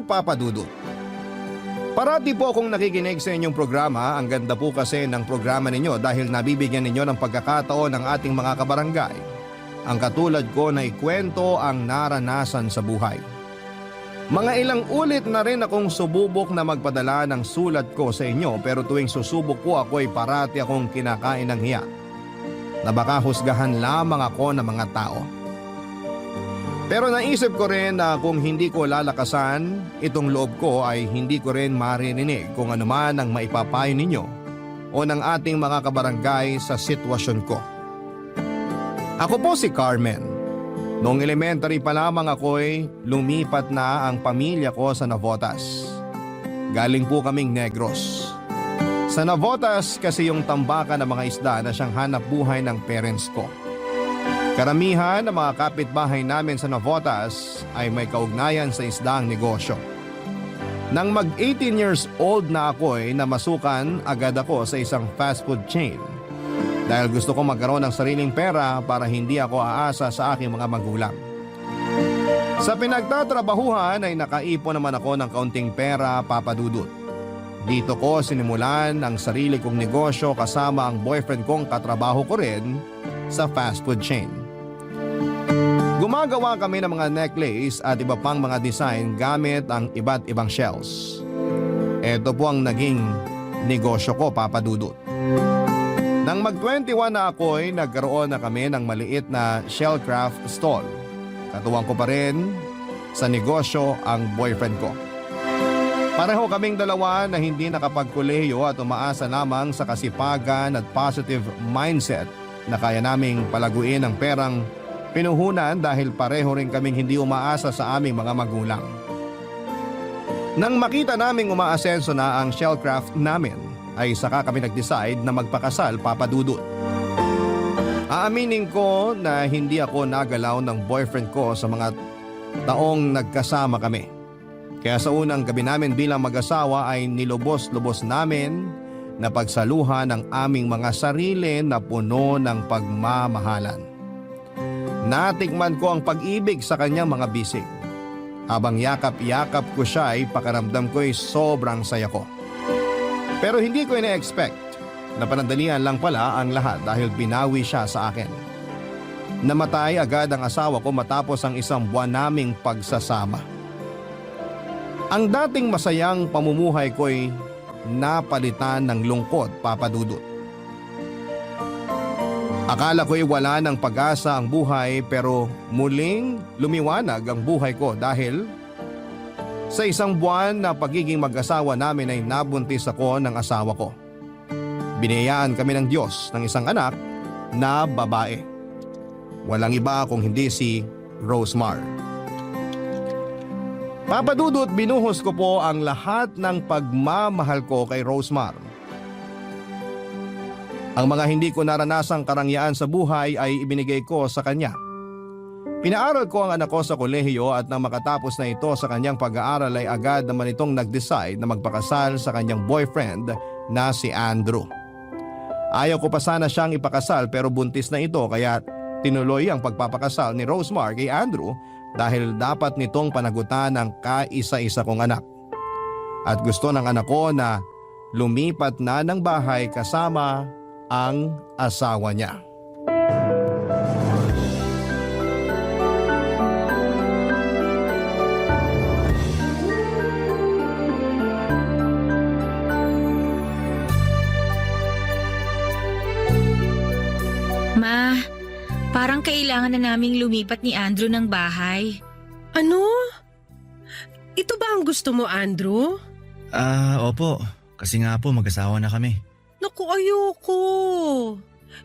Dear Papa Dudut, parati po akong nakikinig sa inyong programa. Ang ganda po kasi ng programa ninyo dahil nabibigyan ninyo ng pagkakataon ng ating mga kabarangay. Ang katulad ko na ikwento ang naranasan sa buhay. Mga ilang ulit na rin akong sububok na magpadala ng sulat ko sa inyo pero tuwing susubok po ako ay parati akong kinakain ng hiya na baka husgahan lamang ako ng mga tao. Pero naisip ko rin na kung hindi ko lalakasan itong loob ko ay hindi ko rin maririnig kung ano man ang maipapayo ninyo o ng ating mga kabarangay sa sitwasyon ko. Ako po si Carmen. Noong elementary pa lamang ako'y lumipat na ang pamilya ko sa Navotas. Galing po kaming Negros. Sa Navotas kasi yung tambakan ng mga isda na siyang hanap buhay ng parents ko. Karamihan ng mga kapitbahay namin sa Navotas ay may kaugnayan sa isdaang negosyo. Nang mag 18 years old na ako ay namasukan agad ako sa isang fast food chain. Dahil gusto ko magkaroon ng sariling pera para hindi ako aasa sa aking mga magulang. Sa pinagtatrabahuhan ay nakaipon naman ako ng kaunting pera, Papa Dudut. Dito ko sinimulan ang sarili kong negosyo kasama ang boyfriend kong katrabaho ko rin sa fast food chain. Gumagawa kami ng mga necklace at iba pang mga design gamit ang iba't ibang shells. Ito po ang naging negosyo ko, Papa Dudut. Nang mag-21 na ako ay nagkaroon na kami ng maliit na shellcraft stall. Katuwang ko pa rin sa negosyo ang boyfriend ko. Pareho kaming dalawa na hindi nakapagkolehiyo at umaasa lamang sa kasipagan at positive mindset na kaya naming palaguin ang perang pinuhunan dahil pareho rin kaming hindi umaasa sa aming mga magulang. Nang makita naming umaasenso na ang shellcraft namin, ay saka kami nag-decide na magpakasal, Papa Dudut. Aaminin ko na hindi ako nagalaw ng boyfriend ko sa mga taong nagkasama kami. Kaya sa unang gabi namin bilang mag-asawa ay nilubos-lubos namin na pagsaluhan ang aming mga sarili na puno ng pagmamahalan. Natikman ko ang pag-ibig sa kanyang mga bisig. Habang yakap-yakap ko siya ay pakaramdam ko ay sobrang saya ko. Pero hindi ko ina-expect na panandalian lang pala ang lahat dahil binawi siya sa akin. Namatay agad ang asawa ko matapos ang isang buwan naming pagsasama. Ang dating masayang pamumuhay ko'y napalitan ng lungkot, Papa Dudut. Akala ko'y wala ng pag-asa ang buhay pero muling lumiwanag ang buhay ko dahil sa isang buwan na pagiging mag-asawa namin ay nabuntis ako ng asawa ko. Biniyayaan kami ng Diyos ng isang anak na babae. Walang iba kung hindi si Rosemar. Papa Dudut, binuhos ko po ang lahat ng pagmamahal ko kay Rosemar. Ang mga hindi ko naranasang karangyaan sa buhay ay ibinigay ko sa kanya. Pinaaral ko ang anak ko sa kolehiyo at nang makatapos na ito sa kanyang pag-aaral ay agad naman itong nag-decide na magpakasal sa kanyang boyfriend na si Andrew. Ayaw ko pa sana siyang ipakasal pero buntis na ito kaya tinuloy ang pagpapakasal ni Rosemar kay Andrew dahil dapat nitong panagutan ang kaisa-isa kong anak. At gusto ng anak ko na lumipat na ng bahay kasama ang asawa niya. Ma, parang kailangan na naming lumipat ni Andrew ng bahay. Ano? Ito ba ang gusto mo, Andrew? Opo. Kasi nga po mag-asawa na kami. Naku, ayoko.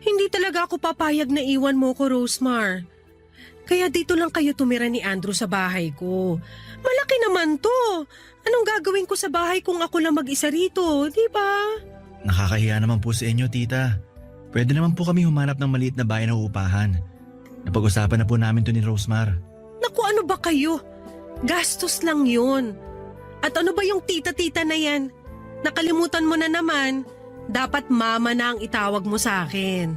Hindi talaga ako papayag na iwan mo ko, Rosemar. Kaya dito lang kayo tumira ni Andrew sa bahay ko. Malaki naman to. Anong gagawin ko sa bahay kung ako lang mag-isa rito, di ba? Nakakahiya naman po sa inyo, tita. Pwede naman po kami humanap ng maliit na bahay na uupahan. Napag-usapan na po namin to ni Rosemar. Naku, ano ba kayo? Gastos lang yun. At ano ba yung tita-tita na yan? Nakalimutan mo na naman. Dapat mama na ang itawag mo sa akin.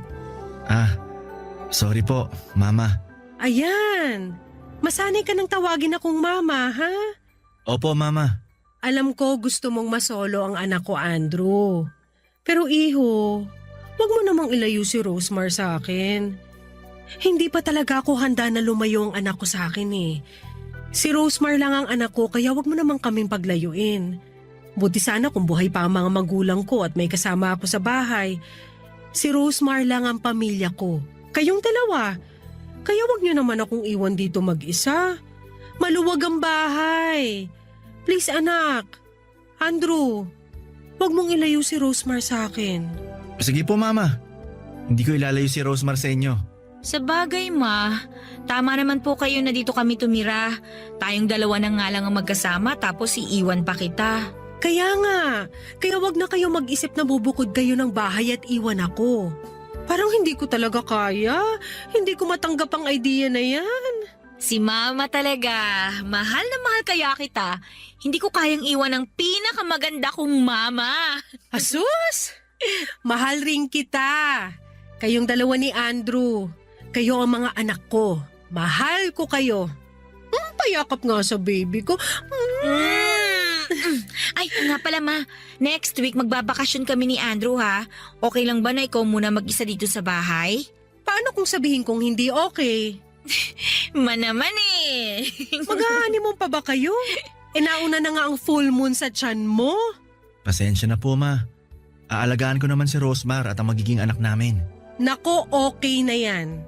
Sorry po, mama. Ayan. Masanay ka nang tawagin akong mama, ha? Opo, Mama. Alam ko gusto mong masolo ang anak ko, Andrew. Pero iho, wag mo namang ilayo si Rosemar sa akin. Hindi pa talaga ako handa na lumayo ang anak ko sa akin eh. Si Rosemar lang ang anak ko kaya wag mo namang kaming paglayuin. Buti sana kung buhay pa ang mga magulang ko at may kasama ako sa bahay. Si Rosemar lang ang pamilya ko. Kayong dalawa. Kaya wag niyo naman akong iwan dito mag-isa. Maluwag ang bahay. Please anak. Andrew, wag mong ilayo si Rosemar sa akin. Sige po, Mama. Hindi ko ilalayo si Rosemar sa inyo. Sa bagay, Ma. Tama naman po kayo na dito kami tumira. Tayong dalawa na nga lang ang magkasama tapos iiwan pa kita. Kaya nga, kaya wag na kayo mag-isip na bubukod kayo ng bahay at iwan ako. Parang hindi ko talaga kaya. Hindi ko matanggap ang idea na yan. Si Mama talaga. Mahal na mahal kaya kita. Hindi ko kayang iwan ang pinakamaganda kong mama. Asus! Mahal rin kita. Kayong dalawa ni Andrew. Kayo ang mga anak ko. Mahal ko kayo. Payakap nga sa baby ko. Ay, nga pala Ma. Next week magbabakasyon kami ni Andrew ha. Okay lang ba na ikaw muna mag-isa dito sa bahay? Paano kung sabihin kong hindi okay? Ma naman eh. Mag-honeymoon pa ba kayo? Nauna na nga ang full moon sa tiyan mo. Pasensya na po, Ma. Aalagaan ko naman si Rosemar at ang magiging anak namin. Nako, okay na yan.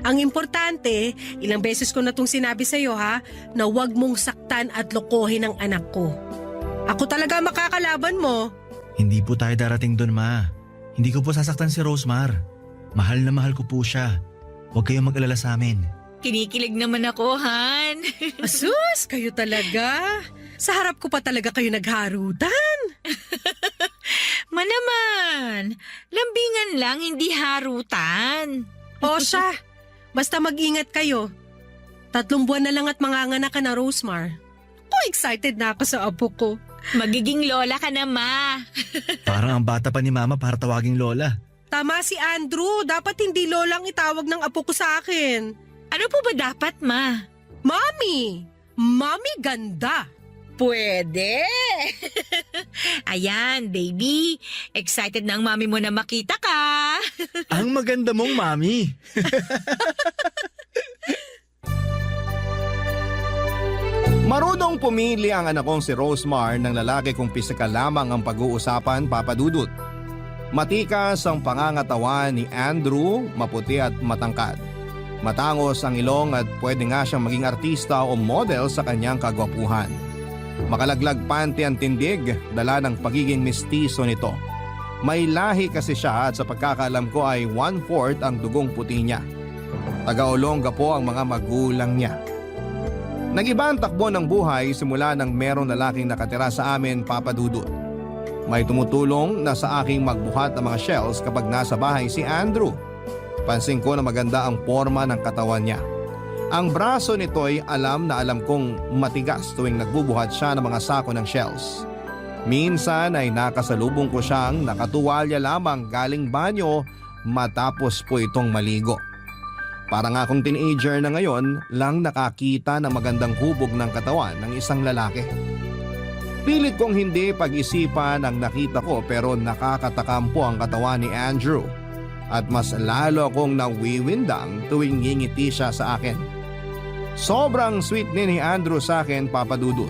Ang importante, ilang beses ko na itong sinabi sa'yo ha, na huwag mong saktan at lokohin ang anak ko. Ako talaga makakalaban mo. Hindi po tayo darating doon, Ma. Hindi ko po sasaktan si Rosemar. Mahal na mahal ko po siya. Huwag kayong mag-alala sa amin. Kinikilig naman ako, Han. Asus, kayo talaga. Sa harap ko pa talaga kayo nagharutan. Ma naman. Lambingan lang, hindi harutan. O siya, basta mag-ingat kayo. 3 buwan na lang at manganganak ka na, Rosemar. Excited na ako sa apo ko. Magiging lola ka na, Ma. Parang ang bata pa ni Mama para tawaging Lola. Tama si Andrew, dapat hindi lolang itawag ng apo ko sa akin. Ano po ba dapat, Ma? Mami! Mami ganda! Pwede. Ayan, baby. Excited na ang mami mo na makita ka. Ang maganda mong Mami. Marunong pumili ang anak kong si Rosemar ng lalaki kung pisikal lamang ang pag-uusapan, Papa Dudut. Matikas ang pangangatawan ni Andrew, maputi at matangkad. Matangos ang ilong at pwede nga siyang maging artista o model sa kanyang kagwapuhan. Makalaglag panty ang tindig, dala ng pagiging mistiso nito. May lahi kasi siya at sa pagkakaalam ko ay 1/4 ang dugong puti niya. Taga-Olonga po ang mga magulang niya. Nag-iba ang takbo ng buhay simula nang merong lalaking nakatira sa amin, Papa Dudut. May tumutulong na sa aking magbuhat ng mga shells kapag nasa bahay si Andrew. Pansin ko na maganda ang forma ng katawan niya. Ang braso nito'y alam kong matigas tuwing nagbubuhat siya ng mga sako ng shells. Minsan ay nakasalubong ko siyang nakatuwalya lamang galing banyo matapos po itong maligo. Parang akong teenager na ngayon lang nakakita ng magandang hubog ng katawan ng isang lalaki. Pilit kong hindi pag-isipan ang nakita ko pero nakakatakam po ang katawan ni Andrew. At mas lalo akong nawiwindang tuwing ngingiti siya sa akin. Sobrang sweet ni Andrew sa akin, Papa Dudut.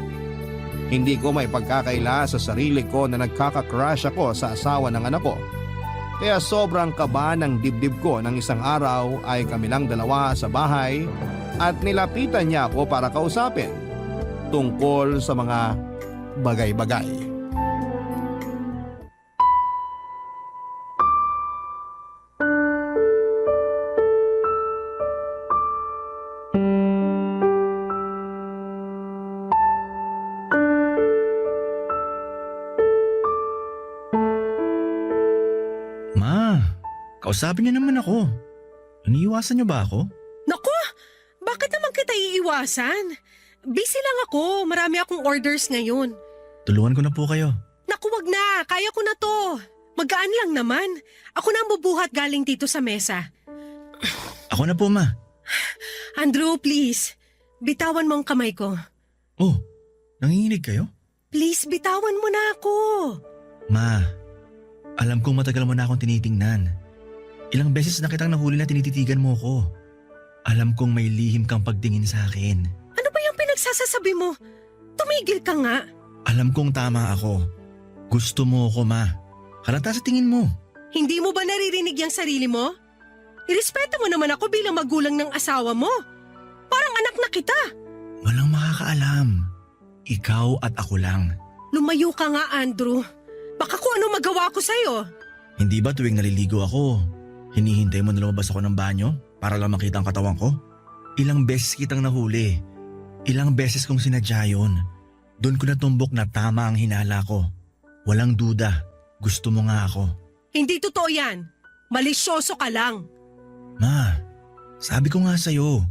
Hindi ko may pagkakaila sa sarili ko na nagkaka-crush ako sa asawa ng anak ko. Kaya sobrang kaba ng dibdib ko ng isang araw ay kami lang dalawa sa bahay at nilapitan niya ako para kausapin tungkol sa mga bagay-bagay. Kausapin niyo naman ako. Iniiwasan niyo ba ako? Naku, bakit naman kita iiwasan? Busy lang ako, marami akong orders ngayon. Tulungan ko na po kayo. Naku, wag na, kaya ko na to. Magaan lang naman. Ako na ang bubuhat galing dito sa mesa. Ako na po, Ma. Andrew, please. Bitawan mo ang kamay ko. Oh, Nanginginig kayo? Please, bitawan mo na ako. Ma, alam kong matagal mo na akong tinitingnan. Ilang beses na kitang nahuli na tinititigan mo ko. Alam kong may lihim kang pagtingin sa akin. Ano ba yung pinagsasasabi mo? Tumigil ka nga. Alam kong tama ako. Gusto mo ko, Ma. Halata sa tingin mo. Hindi mo ba naririnig yung sarili mo? Irespeto mo naman ako bilang magulang ng asawa mo. Parang anak na kita. Walang makakaalam. Ikaw at ako lang. Lumayo ka nga, Andrew. Baka kung ano magawa ko sa'yo. Hindi ba tuwing naliligo ako, hinihintay mo na lumabas ako ng banyo para lang makita ang katawan ko? Ilang beses kitang nahuli. Ilang beses kong sinadya yun. Doon ko natumbok na tama ang hinala ko. Walang duda. Gusto mo nga ako. Hindi totoo yan. Malisyoso ka lang. Ma, sabi ko nga sa'yo,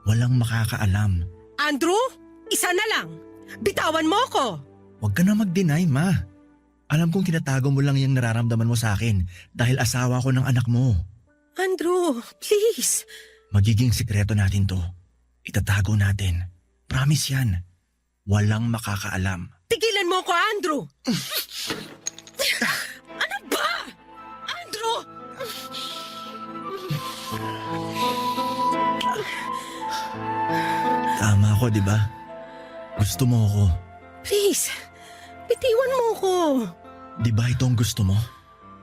walang makakaalam. Andrew, isa na lang. Bitawan mo ko. Huwag ka na mag-deny, Ma. Alam kong tinatago mo lang yung nararamdaman mo sa akin dahil asawa ko ng anak mo. Andrew, please. Magiging sikreto natin to. Itatago natin. Promise yan. Walang makakaalam. Tigilan mo ko, Andrew. Ano ba? Andrew! Tama ako, di ba? Gusto mo ako. Please, bitiwan mo ko. Di ba ito ang gusto mo?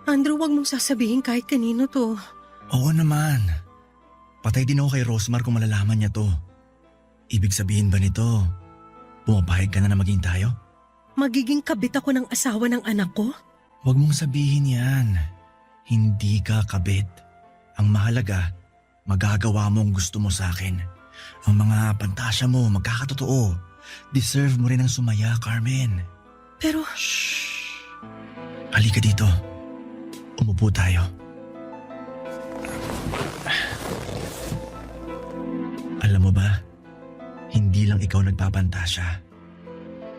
Andrew, wag mong sasabihin kahit kanino to. Oo naman. Patay din ako kay Rosmar kung malalaman niya to. Ibig sabihin ba nito, pumapayag ka na maging tayo? Magiging kabit ako ng asawa ng anak ko? Huwag mong sabihin yan. Hindi ka kabit. Ang mahalaga, magagawa mo ang gusto mo sa akin. Ang mga pantasya mo magkakatotoo. Deserve mo rin ang sumaya, Carmen. Pero Shh! Halika dito. Umupo tayo. Alam mo ba, hindi lang ikaw nagpapantasya.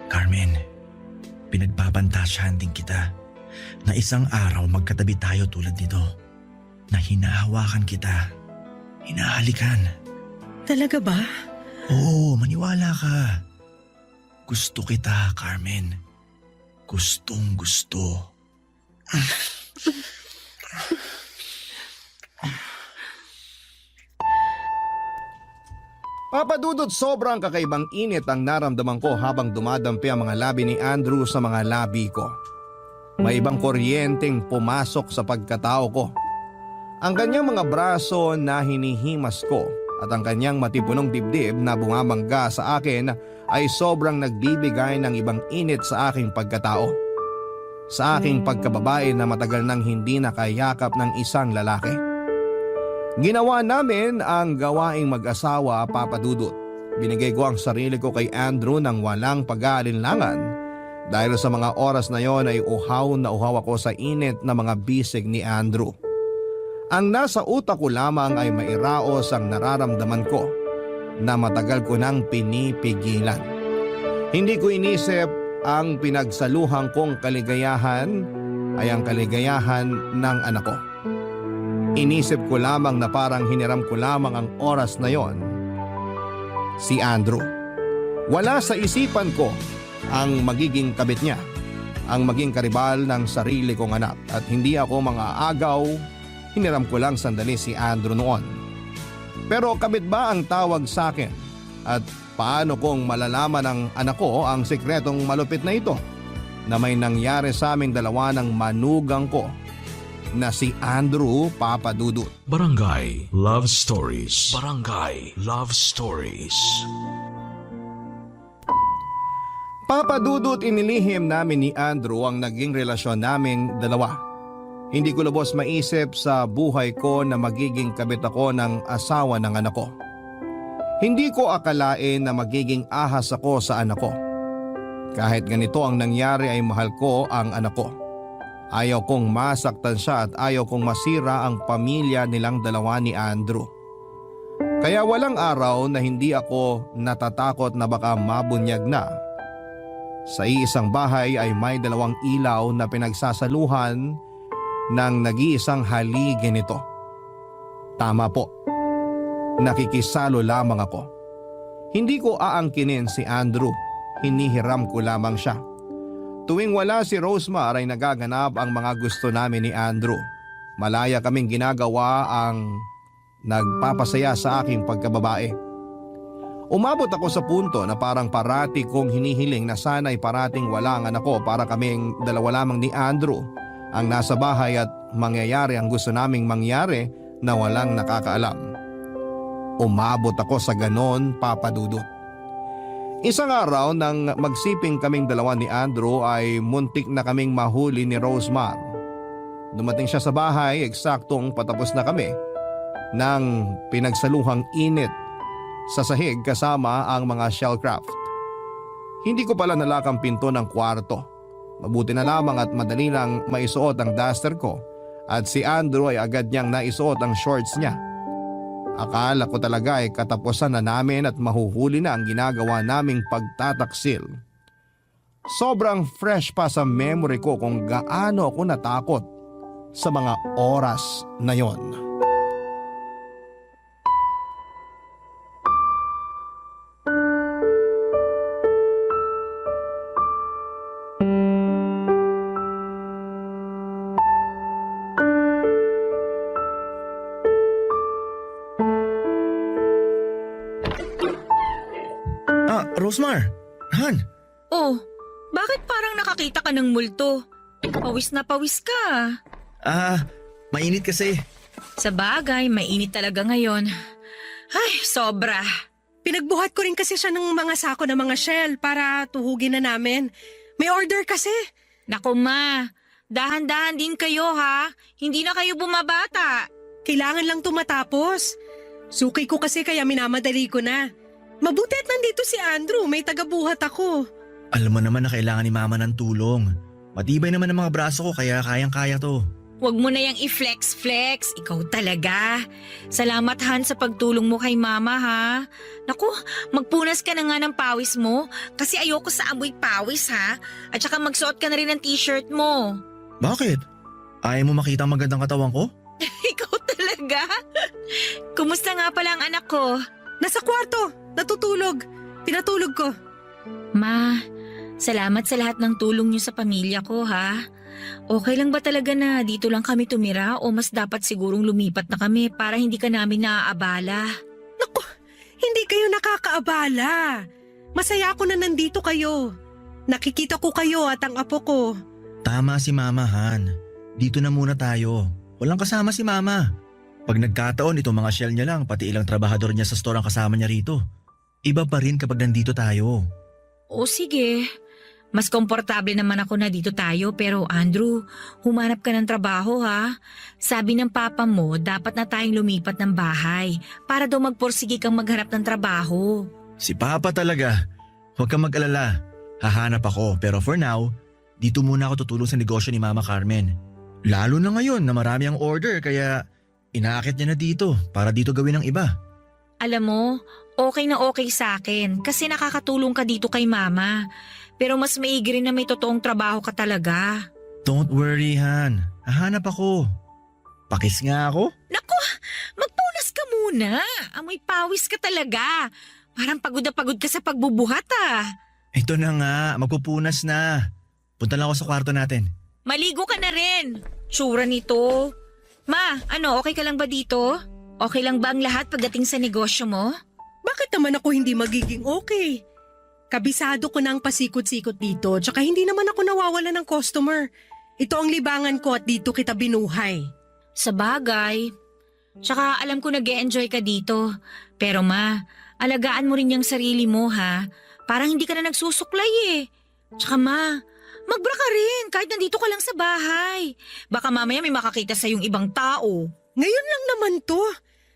Carmen, pinagpapantasyahan din kita na isang araw magkatabi tayo tulad nito. Na hinahawakan kita, hinahalikan. talaga ba? Oo, maniwala ka. Gusto kita, Carmen. Gustong gusto. Papadudot, sobrang kakaibang init ang naramdaman ko habang dumadampi ang mga labi ni Andrew sa mga labi ko. May ibang kuryenteng pumasok sa pagkatao ko. Ang kanyang mga braso na hinihimas ko at ang kanyang matipunong dibdib na bumamangga sa akin ay sobrang nagbibigay ng ibang init sa aking pagkatao. Sa aking pagkababae na matagal nang hindi nakayakap ng isang lalaki. Ginawa namin ang gawaing mag-asawa, Papa Dudut. Binigay ko ang sarili ko kay Andrew nang walang pag-aalinlangan dahil sa mga oras na yon ay uhaw na uhaw ako sa init na mga bisig ni Andrew. Ang nasa utak ko lamang ay mairaos ang nararamdaman ko na matagal ko nang pinipigilan. Hindi ko inisip ang pinagsaluhan kong kaligayahan ay ang kaligayahan ng anak ko. Inisip ko lamang na parang hiniram ko lamang ang oras na yon. Si Andrew. Wala sa isipan ko ang magiging kabit niya, ang maging karibal ng sarili kong anak at hindi ako mga agaw, hiniram ko lang sandali si Andrew noon. Pero kabit ba ang tawag sa akin at paano kong malalaman ng anak ko ang sikretong malupit na ito na may nangyari sa aming dalawa ng manugang ko na si Andrew, Papa Dudut. Barangay Love Stories. Barangay Love Stories. Papa Dudut, inilihim namin ni Andrew ang naging relasyon naming dalawa. Hindi ko lubos maisip sa buhay ko na magiging kabit ako ng asawa ng anak ko. Hindi ko akalain na magiging ahas ako sa anak ko. Kahit ganito ang nangyari ay mahal ko ang anak ko. Ayaw kong masaktan siya at ayaw kong masira ang pamilya nilang dalawa ni Andrew. Kaya walang araw na hindi ako natatakot na baka mabunyag na. Sa iisang bahay ay may dalawang ilaw na pinagsasaluhan ng nag-iisang haligi nito. Tama po, nakikisalo lamang ako. Hindi ko aangkinin si Andrew. hinihiram ko lamang siya. Tuwing wala si Rosemar ay nagaganap ang mga gusto namin ni Andrew. Malaya kaming ginagawa ang nagpapasaya sa aking pagkababae. Umabot ako sa punto na parang parati kong hinihiling na sana'y parating wala ang anak ko para kaming dalawa lamang ni Andrew ang nasa bahay at mangyayari ang gusto naming mangyari na walang nakakaalam. Umabot ako sa ganon, Papa Dudut. Isang araw nang magsiping kaming dalawa ni Andrew ay muntik na kaming mahuli ni Rosemar. Dumating siya sa bahay eksaktong patapos na kami ng pinagsaluhang init sa sahig kasama ang mga shellcraft. Hindi ko pala nalakang pinto ng kwarto. Mabuti na lamang at madali lang maisuot ang duster ko at si Andrew ay agad niyang naisuot ang shorts niya. Akala ko talaga ay katapusan na namin at mahuhuli na ang ginagawa naming pagtataksil. Sobrang fresh pa sa memory ko kung gaano ako natakot sa mga oras na yon. Rosemar! Han! Oh, bakit parang nakakita ka ng multo? Pawis na pawis ka. Mainit kasi. Sa bagay, mainit talaga ngayon. Ay, sobra. Pinagbuhat ko rin kasi siya ng mga sako ng mga shell para tuhugin na namin. May order kasi. Naku ma, dahan-dahan din kayo ha. Hindi na kayo bumabata. Kailangan lang tumatapos. Suki ko kasi kaya minamadali ko na. Mabuti at nandito si Andrew, may tagabuhat ako. Alam mo naman na kailangan ni Mama ng tulong. Matibay naman ang mga braso ko kaya kayang-kaya to. Huwag mo na yang i-flex-flex. Ikaw talaga. Salamat Han sa pagtulong mo kay Mama ha. Naku, magpunas ka na nga ng pawis mo kasi ayoko sa amoy pawis ha. At saka magsuot ka na rin ng t-shirt mo. Bakit? Ayaw mo makita ang magandang katawan ko? Ikaw talaga? Kumusta nga pala ang anak ko? Nasa kwarto, natutulog. Pinatulog ko. Ma, salamat sa lahat ng tulong niyo sa pamilya ko ha. Okay lang ba talaga na dito lang kami tumira o mas dapat sigurong lumipat na kami para hindi ka namin naaabala? Naku, hindi kayo nakakaabala. Masaya ako na nandito kayo. Nakikita ko kayo at ang apo ko. Tama si Mama, Han. Dito na muna tayo. Walang kasama si Mama. Pag nagkataon itong mga shell niya lang, pati ilang trabahador niya sa store ang kasama niya rito. Iba pa rin kapag nandito tayo. O sige, mas komportable naman ako na dito tayo pero Andrew, humanap ka ng trabaho ha. Sabi ng papa mo, dapat na tayong lumipat ng bahay para daw magporsige kang maghanap ng trabaho. Si Papa talaga. Huwag kang mag-alala. Hahanap ako pero for now, dito muna ako tutulong sa negosyo ni Mama Carmen. Lalo na ngayon na marami ang order kaya inaakit niya na dito para dito gawin ang iba. Alam mo, okay na okay sa akin kasi nakakatulong ka dito kay Mama. Pero mas maigi rin na may totoong trabaho ka talaga. Don't worry, Han. Hahanap ako. Pakis nga ako. Naku, magpunas ka muna. Amoy pawis ka talaga. Parang pagod na pagod ka sa pagbubuhat ah. Ito na nga, magpupunas na. Punta lang ako sa kwarto natin. Maligo ka na rin. Tsura nito. Ma, ano, okay ka lang ba dito? Okay lang ba ang lahat pagdating sa negosyo mo? Bakit naman ako hindi magiging okay? Kabisado ko na ang pasikot-sikot dito tsaka hindi naman ako nawawala ng customer. Ito ang libangan ko at dito kita binuhay. Sa bagay. Tsaka alam ko nag-e-enjoy ka dito. Pero ma, alagaan mo rin yung sarili mo ha. Parang hindi ka na nagsusuklay eh. Tsaka ma, magbra ka rin kahit nandito ka lang sa bahay. Baka mamaya may makakita sa yung ibang tao. Ngayon lang naman to.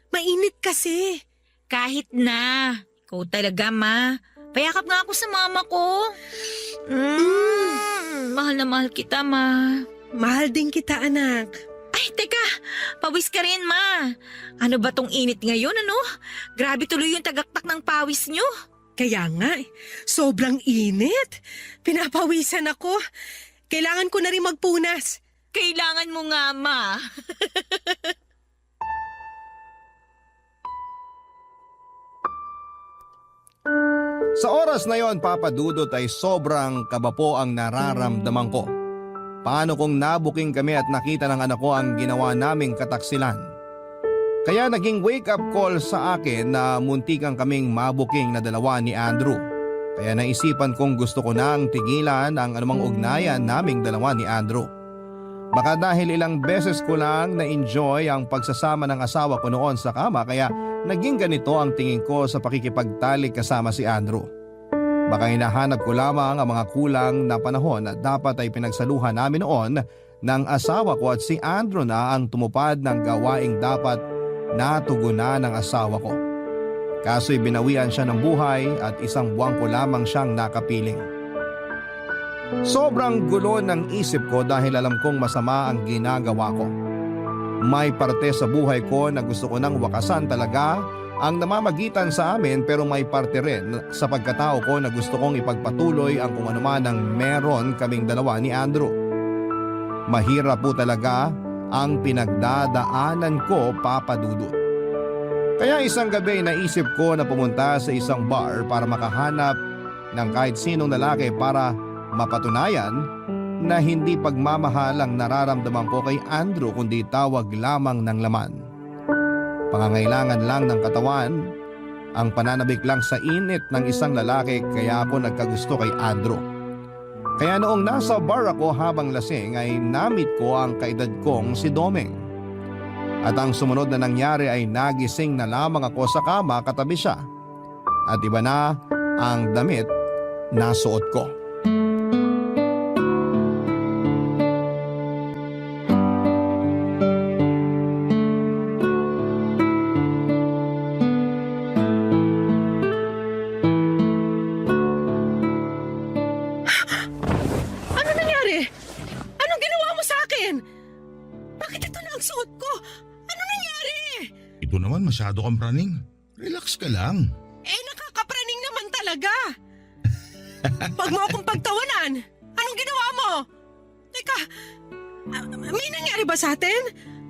Mainit kasi. Kahit na. Ikaw talaga ma. Payakap nga ako sa mama ko. Mahal na mahal kita ma. Mahal din kita anak. Ay, teka. Pawis ka rin ma. Ano ba tong init ngayon ano? Grabe tuloy yung tagaktak ng pawis nyo. Kaya nga, sobrang init. Pinapawisan ako. Kailangan ko na rin magpunas. Kailangan mo nga, ma. Sa oras na yon, Papa Dudut, ay sobrang kaba po ang nararamdaman ko. Paano kung nabuking kami at nakita ng anak ko ang ginawa naming kataksilan? Kaya naging wake-up call sa akin na muntikan kaming mabuking na dalawa ni Andrew. Kaya naisipan kong gusto ko nang tigilan ang anumang ugnayan naming dalawa ni Andrew. Baka dahil ilang beses ko lang na-enjoy ang pagsasama ng asawa ko noon sa kama, kaya naging ganito ang tingin ko sa pakikipagtalik kasama si Andrew. Baka hinahanap ko lamang ang mga kulang na panahon na dapat ay pinagsaluhan namin noon ng asawa ko, at si Andrew na ang tumupad ng gawaing dapat natugunan ng asawa ko. Kaso'y binawian siya ng buhay at 1 buwan ko lamang siyang nakapiling. Sobrang gulo ng isip ko dahil alam kong masama ang ginagawa ko. May parte sa buhay ko na gusto ko nang wakasan talaga ang namamagitan sa amin, pero may parte rin sa pagkatao ko na gusto kong ipagpatuloy ang kung anuman ang meron kaming dalawa ni Andrew. Mahirap po talaga ang pinagdadaanan ko, Papa Dudut. Kaya isang gabi naisip ko na pumunta sa isang bar para makahanap ng kahit sinong lalaki para mapatunayan na hindi pagmamahal ang nararamdaman ko kay Andrew, kundi tawag lamang ng laman. Pangangailangan lang ng katawan, ang pananabik lang sa init ng isang lalaki, kaya ako nagkagusto kay Andrew. Kaya noong nasa bar ako habang lasing ay namit ko ang kaedad kong si Domeng. At ang sumunod na nangyari ay nagising na lamang ako sa kama katabi siya. At iba na ang damit na suot ko. Ano nangyari? Anong ginawa mo sa akin? Bakit ito na ang suot ko? Ano nangyari? Ito naman masyado kang praning. Relax ka lang. Nakakapraning naman talaga. Pag mo akong pagtawanan, anong ginawa mo? Teka, may nangyari ba sa atin?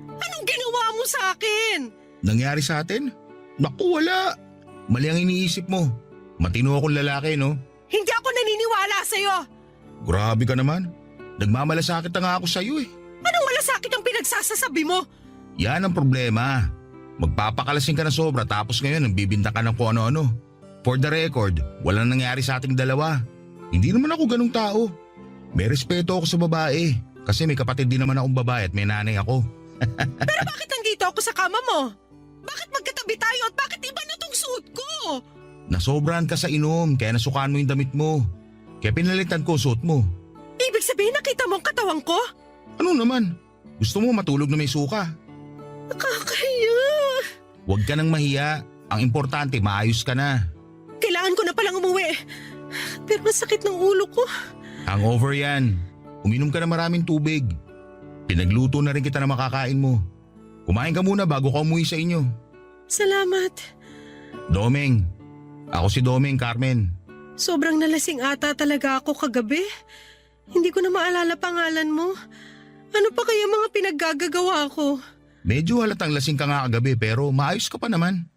Anong ginawa mo sa akin? Nangyari sa atin? Naku, wala. Mali ang iniisip mo. Matino akong lalaki, no? Hindi ako naniniwala sa'yo. Grabe ka naman. Nagmamalasakit na nga ako sa'yo eh. Anong malasakit ang pinagsasasabi mo? Yan ang problema. Magpapakalasing ka na sobra tapos ngayon nagbibinta ka ng kung ano-ano. For the record, walang nangyari sa ating dalawa. Hindi naman ako ganung tao. May respeto ako sa babae kasi may kapatid din naman akong babae at may nanay ako. Pero bakit nandito ako sa kama mo? Bakit magkatabi tayo at bakit iba na tong suot ko? Nasobrahan ka sa inom kaya nasukaan mo yung damit mo. Kaya pinalitan ko suot mo. Ibig sabihin nakita mo ang katawan ko? Ano naman? Gusto mo matulog na may suka? Nakakahiya. Huwag ka nang mahiya. Ang importante, maayos ka na. Kailangan ko na palang umuwi. Pero masakit ng ulo ko. Hangover yan. Uminom ka na maraming tubig. Pinagluto na rin kita na makakain mo. Kumain ka muna bago ka umuwi sa inyo. Salamat. Domeng. Ako si Domeng, Carmen. Sobrang nalasing ata talaga ako kagabi. Hindi ko na maalala pangalan mo. Ano pa kaya mga pinaggagawa ko? Medyo halatang lasing ka nga kagabi pero maayos ka pa naman.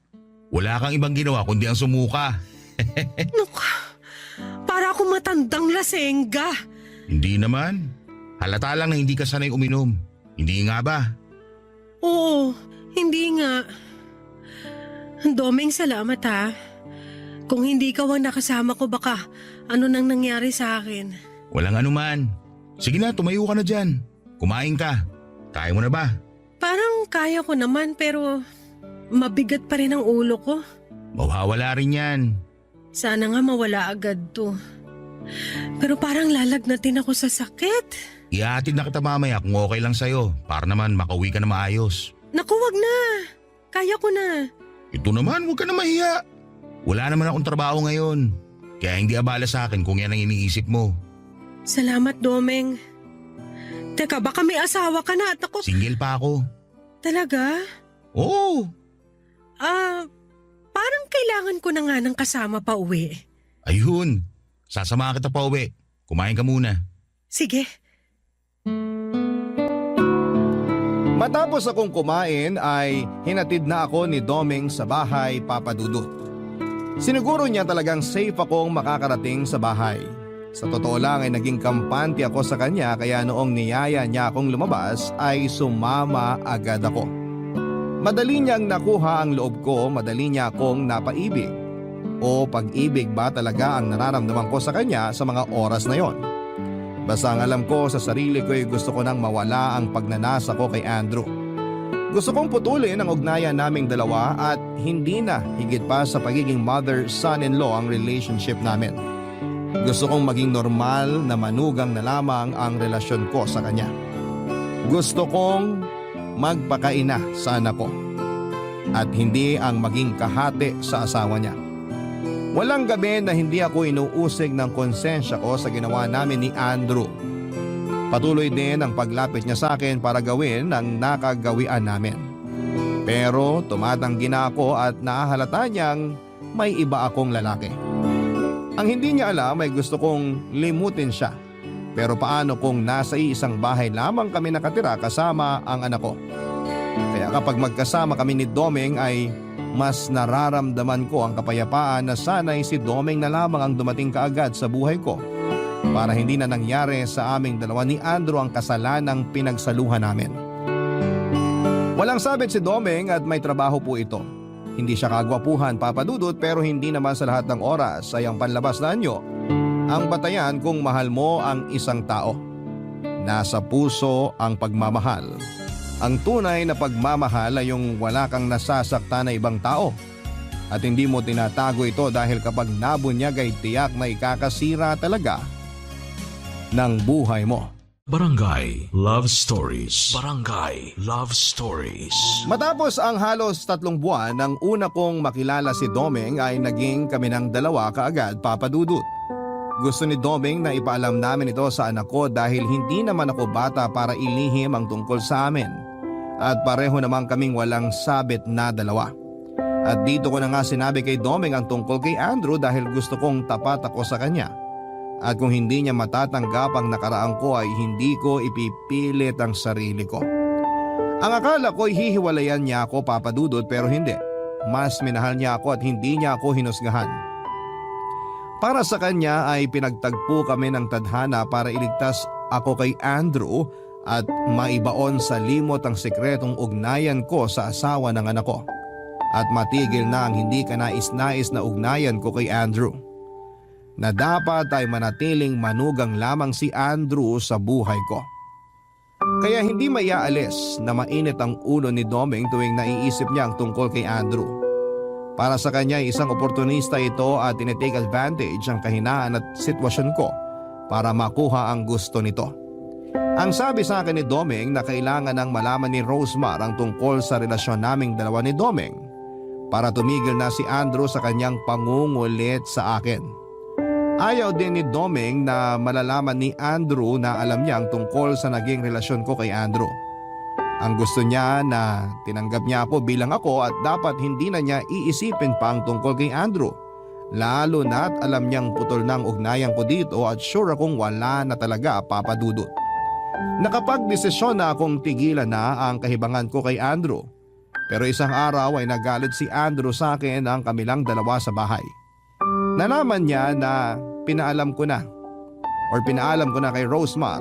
Wala kang ibang ginawa kundi ang sumuka. Naku, para akong matandang lasengga. Hindi naman. Halata lang na hindi ka sanay uminom. Hindi nga ba? Oo, hindi nga. Domeng, salamat ha. Kung hindi ka ang nakasama ko, baka ano nang nangyari sa akin. Walang anuman. Sige na, tumayo ka na dyan. Kumain ka. Kaya mo na ba? Parang kaya ko naman pero mabigat pa rin ang ulo ko. Mawawala rin yan. Sana nga mawala agad to. Pero parang lalagnatin ako sa sakit. Ihatid na kita mamaya kung okay lang sa'yo para naman makauwi ka na maayos. Naku, wag na. Kaya ko na. Ito naman, huwag ka na mahiya. Wala naman akong trabaho ngayon. Kaya hindi abala sa akin kung yan ang iniisip mo. Salamat, Domeng. Teka, baka may asawa ka na at ako... Single pa ako. Talaga? Oo. Parang kailangan ko na nga ng kasama pa uwi. Ayun. Sasamahan kita pa uwi. Kumain ka muna. Sige. Matapos akong kumain ay hinatid na ako ni Domeng sa bahay, Papa Dudut. Siniguro niya talagang safe akong makakarating sa bahay. Sa totoo lang ay naging kampante ako sa kanya kaya noong niyaya niya akong lumabas ay sumama agad ako. Madali niyang nakuha ang loob ko, madali niya akong napaibig. O pag-ibig ba talaga ang nararamdaman ko sa kanya sa mga oras na yon? Basta ang alam ko sa sarili ko ay gusto ko nang mawala ang pagnanasa ko kay Andrew. Gusto kong putulin ang ugnayan naming dalawa at hindi na higit pa sa pagiging mother-son-in-law ang relationship namin. Gusto kong maging normal na manugang na lamang ang relasyon ko sa kanya. Gusto kong magpakaina sa anak ko at hindi ang maging kahati sa asawa niya. Walang gabi na hindi ako inuusig ng konsensya ko sa ginawa namin ni Andrew. Patuloy din ang paglapit niya sa akin para gawin ang nakagawian namin. Pero tumatanggi na ako at nahahalata niyang may iba akong lalaki. Ang hindi niya alam ay gusto kong limutin siya. Pero paano kung nasa isang bahay lamang kami nakatira kasama ang anak ko? Kaya kapag magkasama kami ni Domeng ay mas nararamdaman ko ang kapayapaan na sana'y si Domeng na lamang ang dumating kaagad sa buhay ko para hindi na nangyari sa aming dalawa ni Andrew ang kasalanang pinagsaluhan namin. Walang sabit si Domeng at may trabaho po ito. Hindi siya kagwapuhan, Papa Dudut, pero hindi naman sa lahat ng oras ay ang panlabas na anyo ang batayan kung mahal mo ang isang tao. Nasa puso ang pagmamahal. Ang tunay na pagmamahal ay yung wala kang nasasakta na ibang tao at hindi mo tinatago ito dahil kapag nabunyag ay tiyak na ikakasira talaga ng buhay mo. Barangay Love Stories. Barangay Love Stories. Matapos ang halos 3 buwan nang una kong makilala si Domeng ay naging kami ng dalawa kaagad, Papa Dudut. Gusto ni Domeng na ipaalam namin ito sa anak ko dahil hindi naman ako bata para ilihim ang tungkol sa amin. At pareho naman kaming walang sabit na dalawa. At dito ko na nga sinabi kay Domeng ang tungkol kay Andrew dahil gusto kong tapat ako sa kanya. At kung hindi niya matatanggap ang nakaraan ko ay hindi ko ipipilit ang sarili ko. Ang akala ko ay hihiwalayan niya ako, Papa Dudut, pero hindi. Mas minahal niya ako at hindi niya ako hinusgahan. Para sa kanya ay pinagtagpo kami ng tadhana para iligtas ako kay Andrew at maibaon sa limot ang sikretong ugnayan ko sa asawa ng anak ko. At matigil na ang hindi kanais-nais na ugnayan ko kay Andrew. Na dapat ay manatiling manugang lamang si Andrew sa buhay ko. Kaya hindi maiaalis na mainit ang ulo ni Domeng tuwing naiisip niya ang tungkol kay Andrew. Para sa kanya isang oportunista ito at tinitake advantage ang kahinaan at sitwasyon ko para makuha ang gusto nito. Ang sabi sa akin ni Domeng na kailangan nang malaman ni Rosemar ang tungkol sa relasyon naming dalawa ni Domeng para tumigil na si Andrew sa kanyang pangungulit sa akin. Ayaw din ni Domeng na malalaman ni Andrew na alam niya ang tungkol sa naging relasyon ko kay Andrew. Ang gusto niya na tinanggap niya ako bilang ako at dapat hindi na niya iisipin pa ang tungkol kay Andrew. Lalo na't alam niyang putol na ang ugnayan ko dito at sure akong wala na talaga, Papa Dudut. Nakapagdesisyon na akong tigilan na ang kahibangan ko kay Andrew. Pero isang araw ay nagalit si Andrew sa akin ang kamilang dalawa sa bahay. Nalaman niya na pinaalam ko na kay Rosemar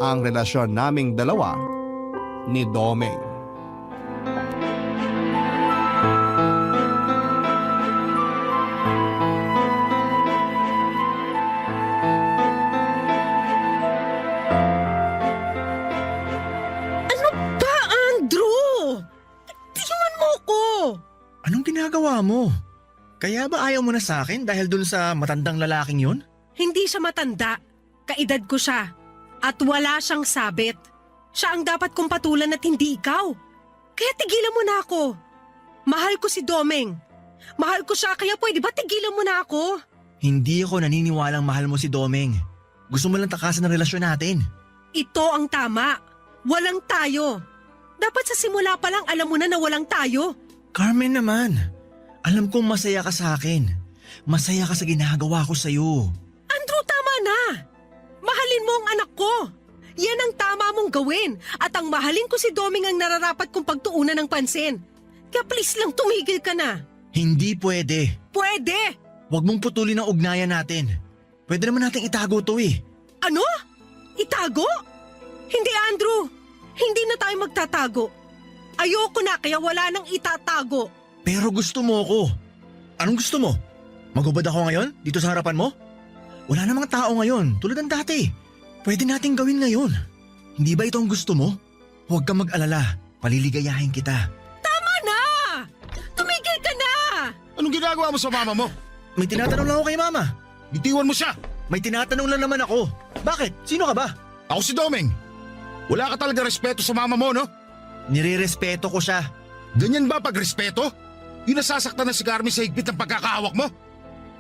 ang relasyon naming dalawa ni Domeng. Anong ginagawa mo? Kaya ba ayaw mo na sa akin dahil dun sa matandang lalaking yun? Hindi siya matanda. Kaedad ko siya. At wala siyang sabit. Siya ang dapat kong patulan at hindi ikaw. Kaya tigilan mo na ako. Mahal ko si Domeng. Mahal ko siya kaya pwede ba tigilan mo na ako? Hindi ako naniniwalang mahal mo si Domeng. Gusto mo lang takasan ang relasyon natin. Ito ang tama. Walang tayo. Dapat sa simula pa lang alam mo na walang tayo. Carmen naman, alam kong masaya ka sa akin. Masaya ka sa ginagawa ko sa'yo. Andrew, tama na. Mahalin mo ang anak ko. Yan ang tama mong gawin. At ang mahalin ko si Domeng ang nararapat kong pagtuunan ng pansin. Kaya please lang tumigil ka na. Hindi pwede. pwede! Huwag mong putulin ang ugnayan natin. Pwede naman nating itago to eh. Ano? Itago? Hindi, Andrew. Hindi na tayo magtatago. Ayoko na kaya wala nang itatago. Pero gusto mo ako. Anong gusto mo? Magubad ako ngayon? Dito sa harapan mo? Wala namang tao ngayon, tulad ng dati. Pwede nating gawin ngayon. Hindi ba ito ang gusto mo? Huwag kang mag-alala. Paliligayahin kita. Tama na! Tumigil ka na! Anong ginagawa mo sa mama mo? May tinatanong lang ako kay Mama. Bitiwan mo siya! May tinatanong lang naman ako. Bakit? Sino ka ba? Ako si Domeng. Wala ka talaga respeto sa mama mo, no? Nire-respeto ko siya. Ganyan ba pag-respeto? Yung nasasaktan na si Carmen sa higpit ng pagkakahawak mo?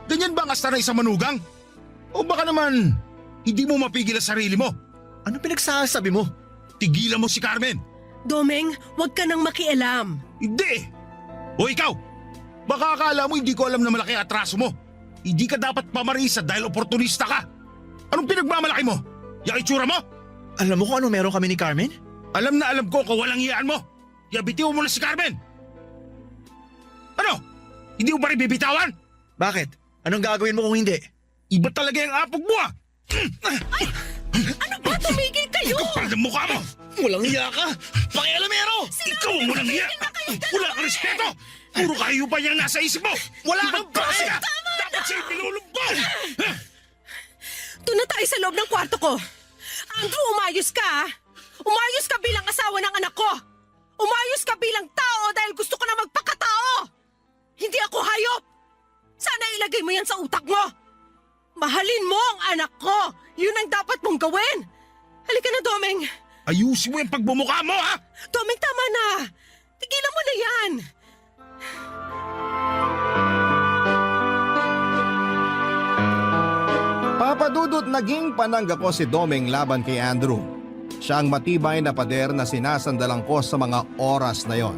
Ganyan ba ang asta na isang manugang? O baka naman, hindi mo mapigil ang sarili mo? Ano pinagsasabi mo? Tigilan mo si Carmen! Domeng, huwag ka nang makialam. Hindi! O ikaw! Baka akala mo hindi ko alam na malaki ang atraso mo. Hindi ka dapat pamarisa dahil oportunista ka. Anong pinagmamalaki mo? Yung itsura mo? Alam mo kung ano meron kami ni Carmen? Alam na alam ko kung walang iyaan mo. Bitiwan mo na si Carmen! Ano? Hindi mo ba rin bibitawan? Bakit? Anong gagawin mo kung hindi? Iba talaga yung apog mo ah! Ano ba? Tumigil kayo! Kapal ng mukha mo! Walang iya ka! Pakialamero! Ikaw ang walang iya! Wala kang respeto! Puro kayo pa yung nasa isip mo! Wala kang klase ka! Dapat sa'yo pinulubog! Doon na tayo sa loob ng kwarto ko. Andrew, umayos ka ah. Umayos ka bilang asawa ng anak ko. Umayos ka bilang tao dahil gusto ko na magpakatao. Hindi ako hayop. Sana ilagay mo yan sa utak mo. Mahalin mo ang anak ko. Yun ang dapat mong gawin. Halika na, Domeng. Ayusin mo yung pagbumukha mo ha! Domeng, tama na. Tigilan mo na yan. Papadudot naging panangga ko si Domeng laban kay Andrew. Siya ang matibay na pader na sinasandalan ko sa mga oras na yon.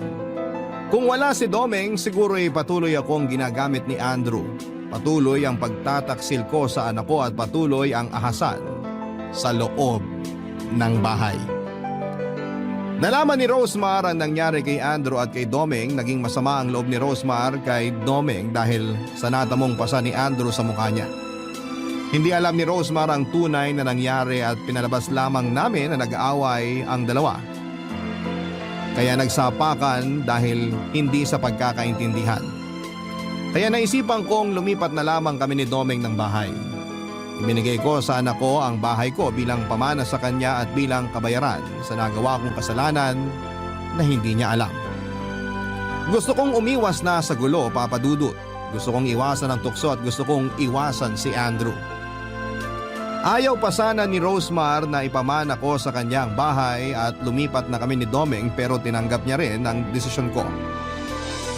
Kung wala si Domeng, siguro'y patuloy akong ginagamit ni Andrew. Patuloy ang pagtataksil ko sa anak ko at patuloy ang ahasan sa loob ng bahay. Nalaman ni Rosemar ang nangyari kay Andrew at kay Domeng. Naging masama ang loob ni Rosemar kay Domeng dahil sa natamong pasa ni Andrew sa mukha niya. Hindi alam ni Rosemar ang tunay na nangyari at pinalabas lamang namin na nag-aaway ang dalawa. Kaya nagsapakan dahil hindi sa pagkakaintindihan. Kaya naisipan kong lumipat na lamang kami ni Domeng ng bahay. Ibinigay ko sa anak ko ang bahay ko bilang pamana sa kanya at bilang kabayaran sa nagawa kong kasalanan na hindi niya alam. Gusto kong umiwas na sa gulo, Papa Dudut. Gusto kong iwasan ang tukso at gusto kong iwasan si Andrew. Ayaw pa sana ni Rosemar na ipamana ko sa kanyang bahay at lumipat na kami ni Domeng pero tinanggap niya rin ang desisyon ko.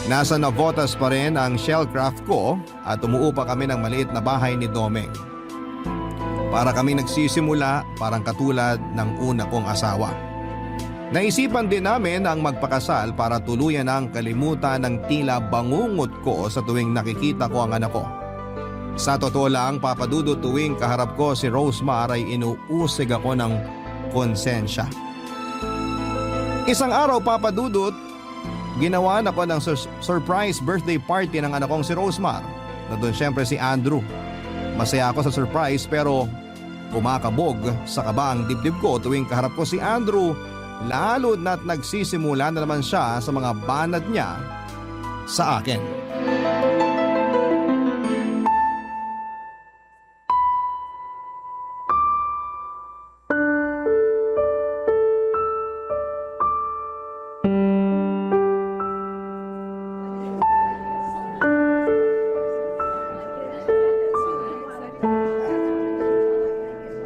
Nasa Navotas pa rin ang shellcraft ko at umuupa kami ng maliit na bahay ni Domeng. Para kami nagsisimula parang katulad ng una kong asawa. Naisipan din namin ang magpakasal para tuluyan ang kalimutan ng tila bangungot ko sa tuwing nakikita ko ang anak ko. Sa totoo lang, Papa Dudut, tuwing kaharap ko si Rosemar ay inuusig ako ng konsensya. Isang araw, Papa Dudut, ginawa ako ng surprise birthday party ng anak kong si Rosemar. Na doon syempre si Andrew. Masaya ako sa surprise pero kumakabog sa kaba ang dibdib ko tuwing kaharap ko si Andrew. Lalo na't nagsisimula na naman siya sa mga banat niya sa akin.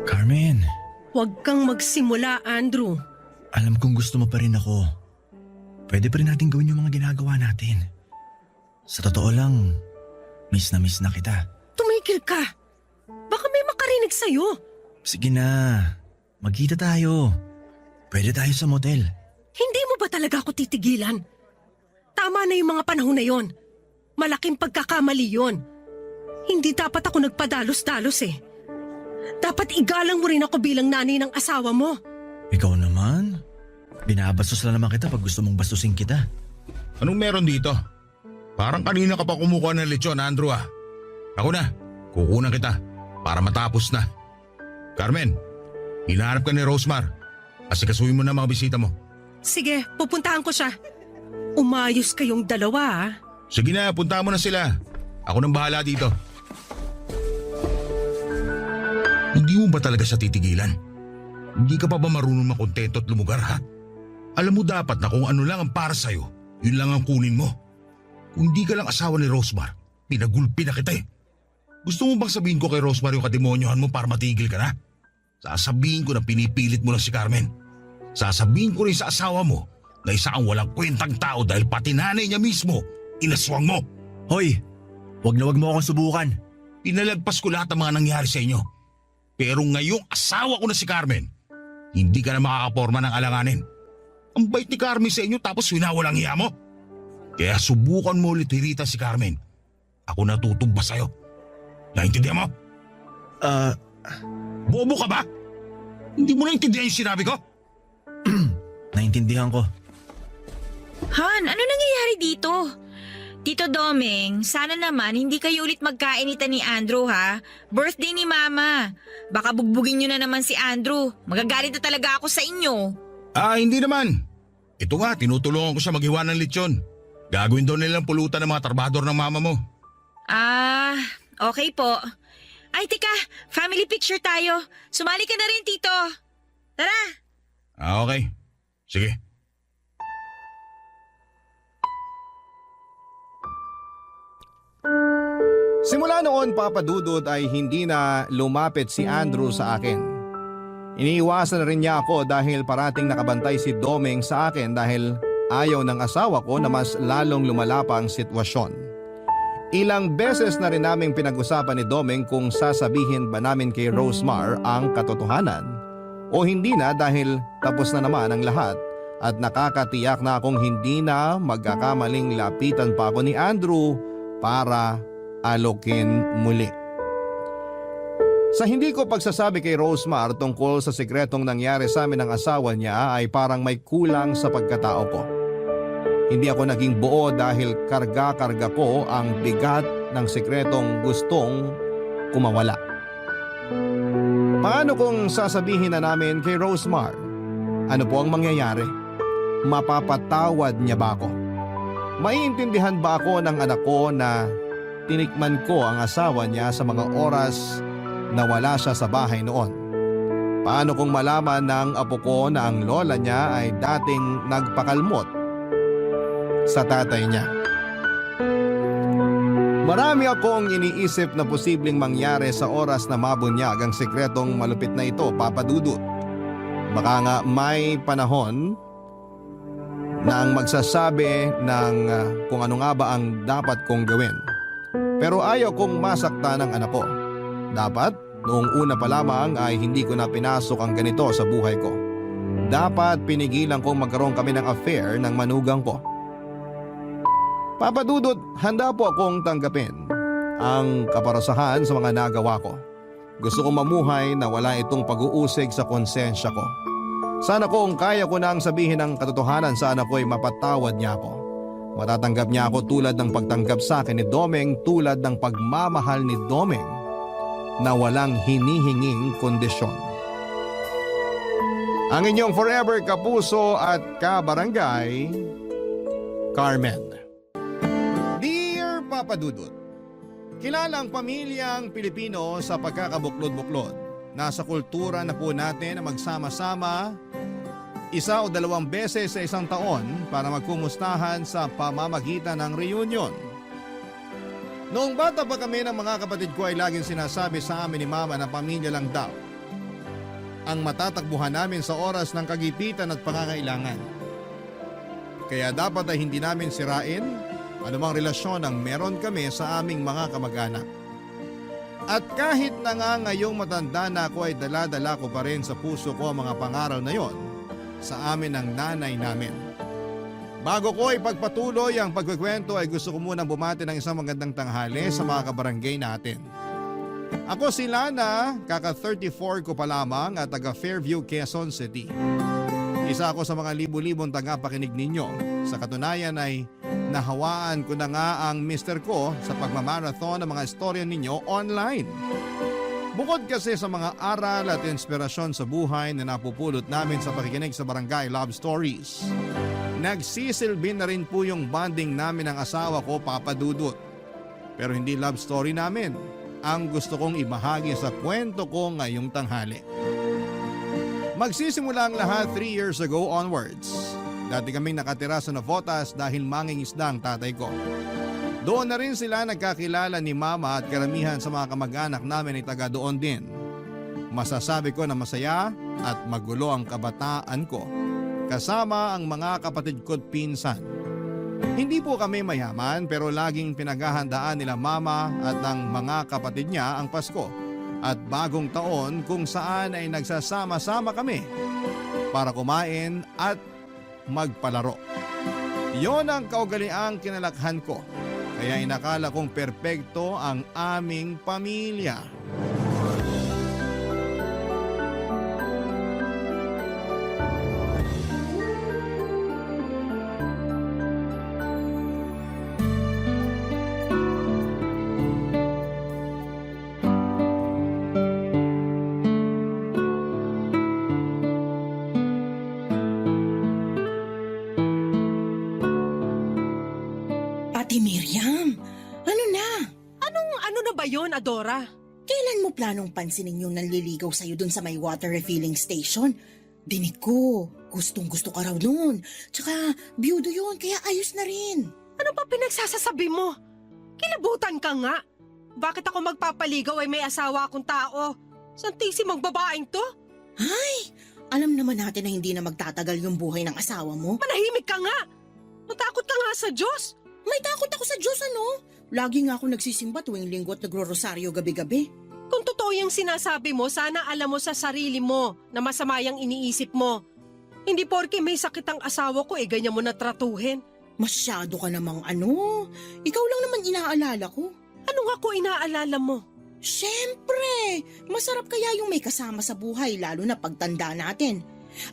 Carmen, Huwag kang magsimula, Andrew. alam kong gusto mo pa rin ako. Pwede pa rin natin gawin yung mga ginagawa natin. Sa totoo lang, miss na kita. Tumigil ka. Baka may makarinig sa'yo. Sige na, magkita tayo. Pwede tayo sa motel. Hindi mo ba talaga ako titigilan? Tama na yung mga panahon na yon. Malaking pagkakamali yon. Hindi dapat ako nagpadalos-dalos eh. Dapat igalang mo rin ako bilang nanay ng asawa mo. Ikaw naman? Binabastos lang naman kita pag gusto mong bastusin kita. Anong meron dito? Parang kanina ka pa kumukuha ng lechon, Andrew ah. Ako na, kukunan kita para matapos na. Carmen, hinahanap ka ni Rosemar. Asikasuhin mo na mga bisita mo. Sige, pupuntahan ko siya. Umayos kayong dalawa ah. Sige na, punta mo na sila. Ako nang bahala dito. Hindi mo ba talaga siya titigilan? Hindi ka pa ba marunong makontento at lumugar ha? Alam mo dapat na kung ano lang ang para sa'yo, yun lang ang kunin mo. Kung hindi ka lang asawa ni Rosemar, pinagulpi na kita eh. Gusto mo bang sabihin ko kay Rosemar yung kademonyohan mo para matigil ka na? Sasabihin ko na pinipilit mo lang si Carmen. Sasabihin ko rin sa asawa mo na isa kang walang kwentang tao dahil pati nanay niya mismo, inaswang mo. Hoy, wag na wag mo akong subukan. Pinalagpas ko lahat ng mga nangyari sa inyo. Pero ngayong asawa ko na si Carmen, hindi ka na makakaporma ng alanganin. Ang bait ni Carmen sa inyo tapos winawalang hiya mo. Kaya subukan mo ulit hirita si Carmen. Ako natutumba sa'yo. Naintindihan mo? Bobo ka ba? Hindi mo naintindihan yung sinabi ko? Naintindihan ko. Han, ano nangyayari dito? Tito Domeng, sana naman hindi kayo ulit magkainitan ni Andrew ha. Birthday ni Mama. Baka bugbugin nyo na naman si Andrew. Magagalit na talaga ako sa inyo. Hindi naman. Ito nga, tinutulungan ko siya maghiwa ng lechon. Gagawin daw nilang pulutan ng mga trabador ng mama mo. Okay po. Ay, teka, family picture tayo. Sumali ka na rin, Tito. Tara. Okay. Sige. Simula noon, Papa Dudut, ay hindi na lumapit si Andrew sa akin. Iniiwasan na rin niya ako dahil parating nakabantay si Domeng sa akin dahil ayaw ng asawa ko na mas lalong lumalapa ang sitwasyon. Ilang beses na rin naming pinag-usapan ni Domeng kung sasabihin ba namin kay Rosemar ang katotohanan o hindi na dahil tapos na naman ang lahat at nakakatiyak na akong hindi na magkakamaling lapitan pa ako ni Andrew para alokin muli. Sa hindi ko pagsasabi kay Rosemar tungkol sa sikretong nangyari sa amin ng asawa niya ay parang may kulang sa pagkatao ko. Hindi ako naging buo dahil karga-karga ko ang bigat ng sikretong gustong kumawala. Paano kung sasabihin na namin kay Rosemar? Ano po ang mangyayari? Mapapatawad niya ba ako? Maiintindihan ba ako ng anak ko na tinikman ko ang asawa niya sa mga oras na wala siya sa bahay noon? Paano kung malaman ng apo ko na ang lola niya ay dating nagpakalmot sa tatay niya? Marami akong iniisip na posibleng mangyari sa oras na mabunyag ang sikretong malupit na ito, Papa Dudut. Baka nga may panahon na ang magsasabi ng kung ano nga ba ang dapat kong gawin. Pero ayaw kong masaktan ng anak ko. Dapat, noong una pa lamang ay hindi ko na pinasok ang ganito sa buhay ko. Dapat pinigilan kong magkaroon kami ng affair ng manugang ko. Papa Dudut, handa po akong tanggapin ang kaparasahan sa mga nagawa ko. Gusto kong mamuhay na wala itong pag-uusig sa konsensya ko. Sana kung kaya ko na ang sabihin ng katotohanan sa anak ko ay mapatawad niya ako. Matatanggap niya ako tulad ng pagtanggap sa akin ni Domeng, tulad ng pagmamahal ni Domeng na walang hinihinging kondisyon. Ang inyong forever kapuso at kabarangay, Carmen. Dear Papa Dudut, kilala ang pamilyang Pilipino sa pagkakabuklod-buklod. Nasa kultura na po natin na magsama-sama 1 o 2 beses sa isang taon para magkumustahan sa pamamagitan ng reunion. Noong bata pa kami ng mga kapatid ko ay laging sinasabi sa amin ni Mama na pamilya lang daw ang matatakbuhan namin sa oras ng kagipitan at pangangailangan. Kaya dapat ay hindi namin sirain anumang relasyon ang meron kami sa aming mga kamag-anak. At kahit na nga ngayong matanda na ako ay dala-dala ko pa rin sa puso ko ang mga pangaral na yon sa amin ng nanay namin. Bago ko ipagpatuloy ang pagkukwento ay gusto ko munang bumati ng isang magandang tanghali sa mga kabarangay natin. Ako si Lana, kaka-34 ko pa lamang at taga Fairview, Quezon City. Isa ako sa mga libu-libong tagapakinig ninyo. Sa katunayan ay nahawaan ko na nga ang mister ko sa pagmamarathon ng mga istorya ninyo online. Bukod kasi sa mga aral at inspirasyon sa buhay na napupulot namin sa pakikinig sa Barangay Love Stories, nagsisilbi na rin po yung bonding namin ng asawa ko, Papa Dudut. Pero hindi love story namin ang gusto kong ibahagi sa kwento ko ngayong tanghali. Magsisimula ang lahat 3 years ago onwards. Dati kaming nakatira sa Navotas dahil mangingisda ang tatay ko. Doon na rin sila nagkakilala ni Mama at karamihan sa mga kamag-anak namin ay taga doon din. Masasabi ko na masaya at magulo ang kabataan ko kasama ang mga kapatid ko't pinsan. Hindi po kami mayaman pero laging pinaghahandaan nila Mama at ng mga kapatid niya ang Pasko at bagong taon kung saan ay nagsasama-sama kami para kumain at magpalaro. Yon ang kaugaliang kinalakhan ko. Kaya inakala kong perpekto ang aming pamilya. Ate Miriam, ano na? Ano na ba yon, Adora? Kailan mo planong pansinin yung nanliligaw sa'yo dun sa may water refilling station? Dinig ko, gustong-gusto ka raw nun. Tsaka, biyudo yun, kaya ayos na rin. Ano pa pinagsasasabi mo? Kilabutan ka nga. Bakit ako magpapaligaw ay may asawa akong tao? Santisi mong babaeng to? Ay, alam naman natin na hindi na magtatagal yung buhay ng asawa mo. Manahimik ka nga! Matakot ka nga sa Diyos! May takot ako sa Diyos, ano? Lagi nga ako nagsisimba tuwing linggo at nagro-rosaryo gabi-gabi. Kung totoo yung sinasabi mo, sana alam mo sa sarili mo na masama yung iniisip mo. Hindi porke may sakit ang asawa ko ganyan mo na tratuhin. Masyado ka namang ano. Ikaw lang naman inaalala ko. Ano nga ko inaalala mo? Siyempre, masarap kaya yung may kasama sa buhay lalo na pagtanda natin.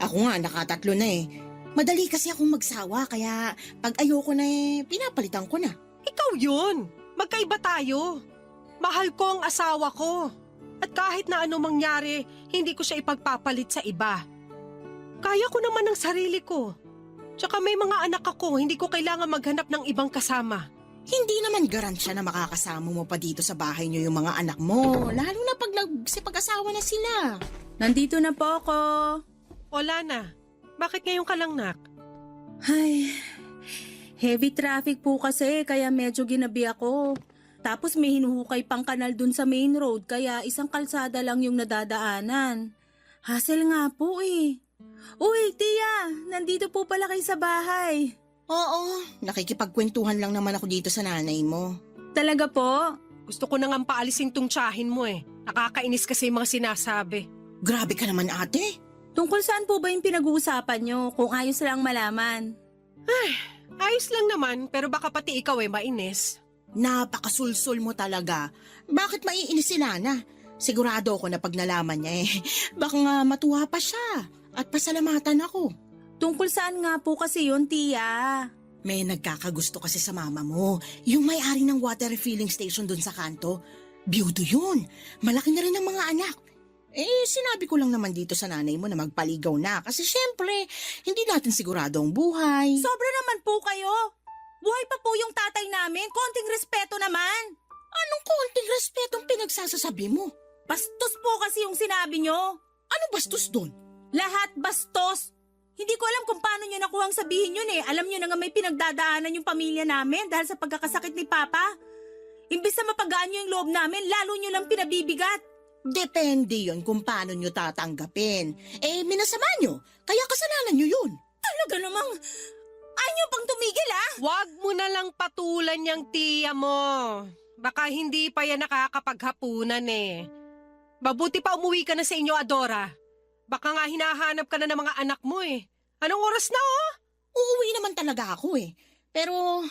Ako nga nakatatlo na eh. Madali kasi akong magsawa kaya pag ayoko na pinapalitan ko na. Ikaw yun! Magkaiba tayo. Mahal ko ang asawa ko. At kahit na ano mangyari, hindi ko siya ipagpapalit sa iba. Kaya ko naman ang sarili ko. Tsaka may mga anak ako, hindi ko kailangan maghanap ng ibang kasama. Hindi naman garansya na makakasama mo pa dito sa bahay niyo yung mga anak mo, lalo na pag nagsipag-asawa na sila. Nandito na po ako. Wala na. Bakit ngayon ka lang, nak? Ay, heavy traffic po kasi kaya medyo ginabi ako. Tapos may hinuhukay pang kanal dun sa main road kaya isang kalsada lang yung nadadaanan. Hassle nga po eh. Uy, Tia, nandito po pala kayo sa bahay. Oo, nakikipagkwentuhan lang naman ako dito sa nanay mo. Talaga po? Gusto ko nang paalisin tong tsahin mo eh. Nakakainis kasi yung mga sinasabi. Grabe ka naman ate. Tungkol saan po ba yung pinag-uusapan nyo kung ayos lang malaman? Ayos lang naman, pero baka pati ikaw mainis. Napakasulsul mo talaga. Bakit maiinis si Nana? Sigurado ako na pag nalaman niya baka nga matuwa pa siya at pasalamatan ako. Tungkol saan nga po kasi yun, Tia? May nagkakagusto kasi sa mama mo. Yung may-ari ng water refilling station dun sa kanto. Biyudo yun. Malaki na rin ang mga anak. Sinabi ko lang naman dito sa nanay mo na magpaligaw na kasi syempre, hindi natin sigurado ang buhay. Sobra naman po kayo. Buhay pa po yung tatay namin. Konting respeto naman. Anong konting respetong pinagsasasabi mo? Bastos po kasi yung sinabi nyo. Ano bastos dun? Lahat bastos. Hindi ko alam kung paano nyo nakuhang sabihin yun eh. Alam nyo na nga may pinagdadaanan yung pamilya namin dahil sa pagkakasakit ni Papa. Imbis na mapagaan nyo yung loob namin, lalo nyo lang pinabibigat. Depende yon kung paano nyo tatanggapin. Minasama nyo. Kaya kasalanan nyo yun. Talaga namang, ayaw pang tumigil ah. Huwag mo na lang patulan yung tiya mo. Baka hindi pa yan nakakapaghapunan eh. Mabuti pa umuwi ka na sa inyo, Adora. Baka nga hinahanap ka na ng mga anak mo eh. Anong oras na oh? Uuwi naman talaga ako Pero,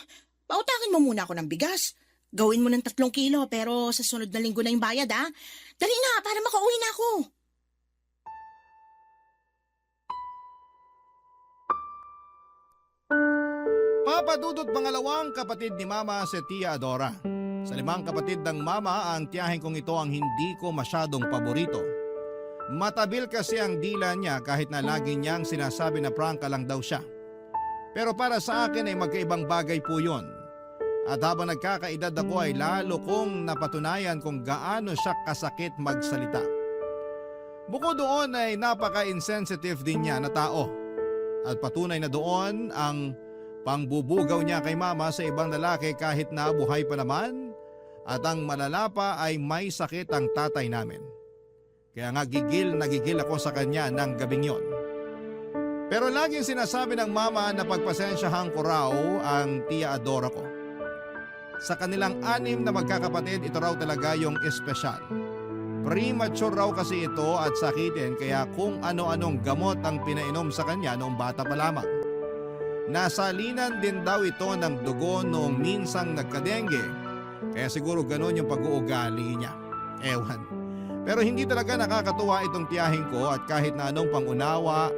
pautakin mo muna ako ng bigas. Gawin mo ng 3 kilo pero sa sunod na linggo na yung bayad Dali na para makauwi na ako. Papadudot pangalawang kapatid ni Mama si Tia Adora. Sa 5 kapatid ng Mama, ang tiyahin kong ito ang hindi ko masyadong paborito. Matabil kasi ang dila niya kahit na lagi niyang sinasabi na prangka lang daw siya. Pero para sa akin ay magkaibang bagay po yun. At habang nagkakaedad ako ay lalo kong napatunayan kung gaano siya kasakit magsalita. Bukod doon ay napaka-insensitive din niya na tao. At patunay na doon ang pangbubugaw niya kay Mama sa ibang lalaki kahit na buhay pa naman. At ang malala pa ay may sakit ang tatay namin. Kaya nga gigil na gigil ako sa kanya ng gabing yon. Pero laging sinasabi ng Mama na pagpasensyahan ko raw ang Tia Adora ko. Sa kanilang 6 na magkakapatid, ito raw talaga yung espesyal. Premature raw kasi ito at sakitin kaya kung ano-anong gamot ang pinainom sa kanya noong bata pa lamang. Nasalinan din daw ito ng dugo noong minsang nagkadengge. Kaya siguro ganun yung pag-uugali niya. Ewan. Pero hindi talaga nakakatuwa itong tiyahin ko at kahit na anong pangunawa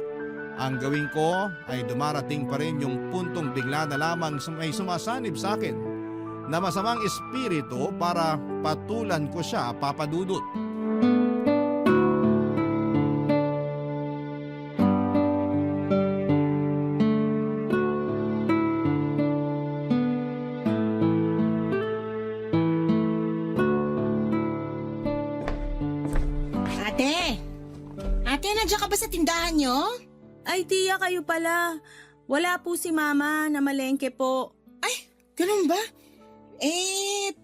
ang gawin ko ay dumarating pa rin yung puntong bigla na lamang may sumasanib sa akin na masamang espiritu para patulan ko siya, papadudot. Ate, nandiyan ka ba sa tindahan nyo? Ay, tiya, kayo pala. Wala po si Mama, namalengke po. Ganun ba?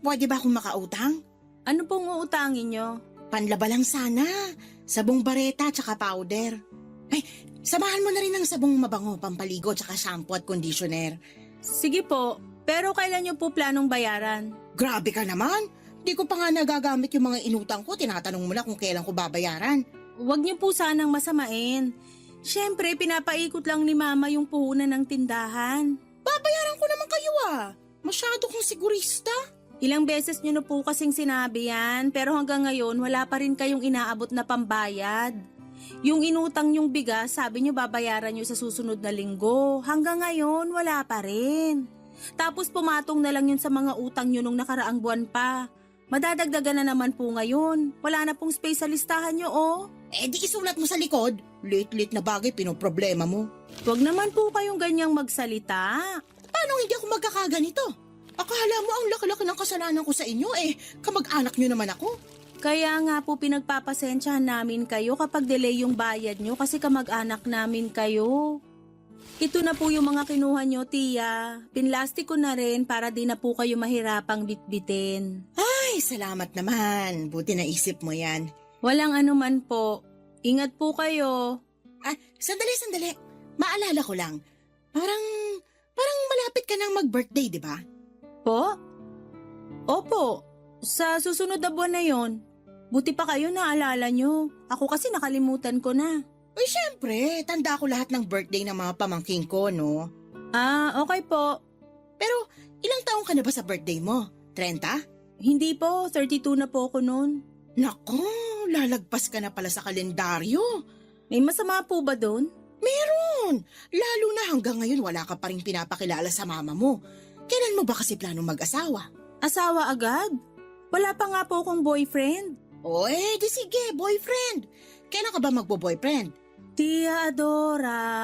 Pwede ba akong makautang? Ano pong uutangin nyo? Panlaba lang sana. Sabong bareta tsaka powder. Samahan mo na rin ng sabong mabango, pampaligo tsaka shampoo at conditioner. Sige po, pero kailan nyo po planong bayaran? Grabe ka naman. Di ko pa nga nagagamit yung mga inutang ko. Tinatanong mo na kung kailan ko babayaran. Huwag nyo po sanang masamain. Siyempre, pinapaikot lang ni Mama yung puhunan ng tindahan. Babayaran ko naman kayo Masyado kong sigurista. Ilang beses nyo na po kasing sinabi yan, pero hanggang ngayon wala pa rin kayong inaabot na pambayad. Yung inutang nyong bigas, sabi nyo babayaran nyo sa susunod na linggo. Hanggang ngayon, wala pa rin. Tapos pumatong na lang yun sa mga utang nyo nung nakaraang buwan pa. Madadagdagan na naman po ngayon. Wala na pong space sa listahan nyo, Di isulat mo sa likod. Late-late na bagay pinoproblema mo. Huwag naman po kayong ganyang magsalita. Paano hindi ako magkakaganito? Akala mo ang laki-laki ng kasalanan ko sa inyo kamag-anak nyo naman ako. Kaya nga po pinagpapasensyahan namin kayo kapag delay yung bayad nyo kasi kamag-anak namin kayo. Ito na po yung mga kinuha nyo, Tia. Pinlastik ko na rin para di na po kayo mahirapang bitbitin. Ay, salamat naman. Buti naisip mo yan. Walang anuman po. Ingat po kayo. Sandali. Maalala ko lang. Parang malapit ka nang mag-birthday, di ba? Po? Opo. Sa susunod na buwan na yon. Buti pa kayo naalala nyo. Ako kasi nakalimutan ko na. Uy, syempre. Tanda ko lahat ng birthday ng mga pamangking ko, no? Okay po. Pero, ilang taong ka na ba sa birthday mo? 30? Hindi po. 32 na po ako noon. Nako, lalagpas ka na pala sa kalendaryo. May masama po ba doon? Meron. Lalo na hanggang ngayon wala ka pa rin pinapakilala sa mama mo. Kailan mo ba kasi planong mag-asawa? Asawa agad? Wala pa nga po akong boyfriend. Di sige, boyfriend. Kailan ka ba magbo-boyfriend? Tia Adora.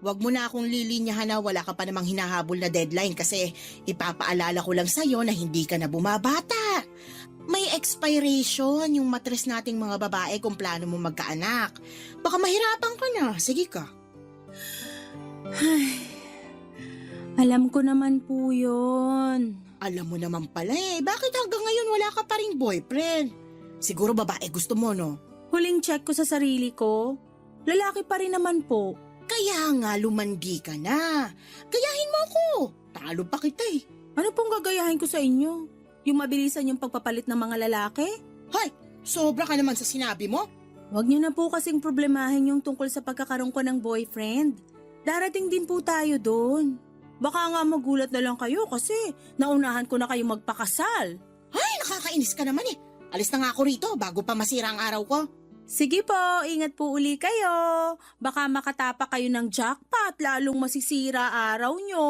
Wag mo na akong lilinyahan na wala ka pa namang hinahabol na deadline kasi ipapaalala ko lang sa'yo na hindi ka na bumabata. May expiration yung matres nating mga babae kung plano mo magkaanak. Baka mahirapan ka na. Sige ka. Alam ko naman po yun. Alam mo naman pala bakit hanggang ngayon wala ka pa ring boyfriend? Siguro babae gusto mo, no? Huling check ko sa sarili ko, lalaki pa rin naman po. Kaya nga lumandi ka na. Gayahin mo ako. Talo pa kita Ano pong gagayahin ko sa inyo? Yung mabilisan yung pagpapalit ng mga lalaki? Hay, sobra ka naman sa sinabi mo. Huwag niyo na po kasing problemahin yung tungkol sa pagkakaroon ko ng boyfriend. Darating din po tayo doon. Baka nga magulat na lang kayo kasi naunahan ko na kayo magpakasal. Ay, nakakainis ka naman Alis na nga ako rito bago pa masira ang araw ko. Sige po, ingat po uli kayo. Baka makatapa kayo ng jackpot, lalong masisira araw nyo.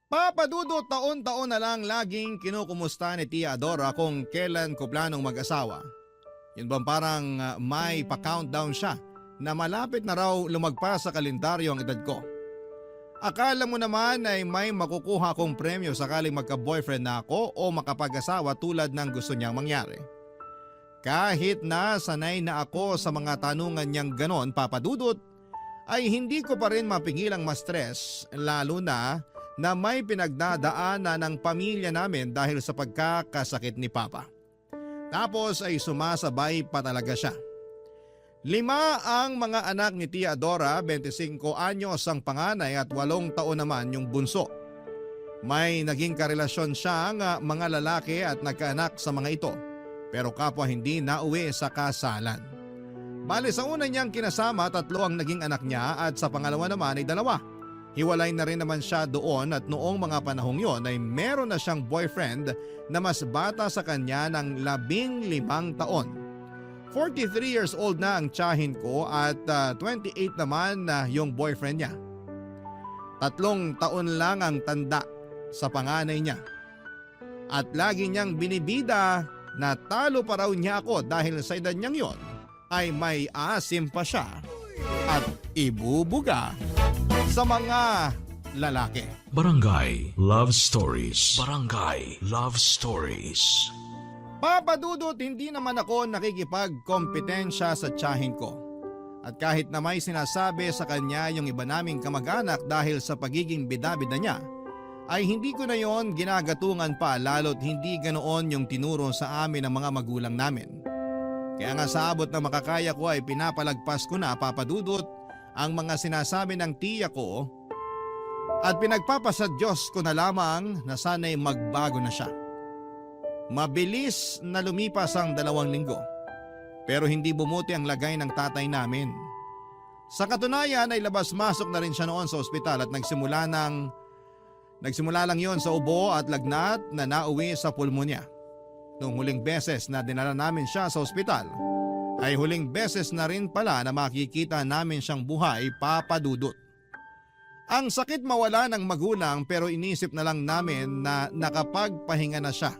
Papadudot, taon-taon na lang laging kinukumusta ni Tia Adora kung kailan ko planong mag-asawa. Yun bang parang may pa-countdown siya na malapit na raw lumagpas sa kalendaryo ang edad ko. Akala mo naman ay may makukuha kong premyo sakaling magka-boyfriend na ako o makapag-asawa tulad ng gusto niyang mangyari. Kahit na sanay na ako sa mga tanungan niyang ganon, Papadudot, ay hindi ko pa rin mapigilang ma-stress lalo na may pinagdadaanan ng pamilya namin dahil sa pagkakasakit ni Papa. Tapos ay sumasabay pa talaga siya. 5 ang mga anak ni Tia Adora, 25 anyos ang panganay at 8 taon naman yung bunso. May naging karelasyon siyang mga lalaki at nagkaanak sa mga ito, pero kapwa hindi nauwi sa kasalan. Bale sa una niyang kinasama, 3 ang naging anak niya at sa pangalawa naman ay 2. Hiwalay na rin naman siya doon at noong mga panahong yon ay meron na siyang boyfriend na mas bata sa kanya ng 15 taon. 43 years old na ang tiyahin ko at 28 naman na yung boyfriend niya. 3 taon lang ang tanda sa panganay niya. At lagi niyang binibida na talo pa raw niya ako dahil sa edad niyang yon ay may asim pa siya at ibubuga sa mga lalaki. Barangay Love Stories. Barangay Love Stories. Papadudot, hindi naman ako nakikipagkompetensya sa tiyahin ko. At kahit na may sinasabi sa kanya yung iba naming kamag-anak dahil sa pagiging bida-bida niya, ay hindi ko na yon ginagatungan pa lalo't hindi ganoon yung tinuro sa amin ng mga magulang namin. Kaya nga sa abot na makakaya ko ay pinapalagpas ko na, Papadudot, ang mga sinasabi ng tiya ko at pinagpapasa Diyos ko na lamang na sana'y magbago na siya. Mabilis na lumipas ang 2 linggo, pero hindi bumuti ang lagay ng tatay namin. Sa katunayan ay labas-masok na rin siya noon sa ospital at nagsimula lang yon sa ubo at lagnat na nauwi sa pulmonya. Noong huling beses na dinala namin siya sa ospital, ay huling beses na rin pala na makikita namin siyang buhay, Papadudot. Ang sakit mawala ng magulang pero inisip na lang namin na nakapagpahinga na siya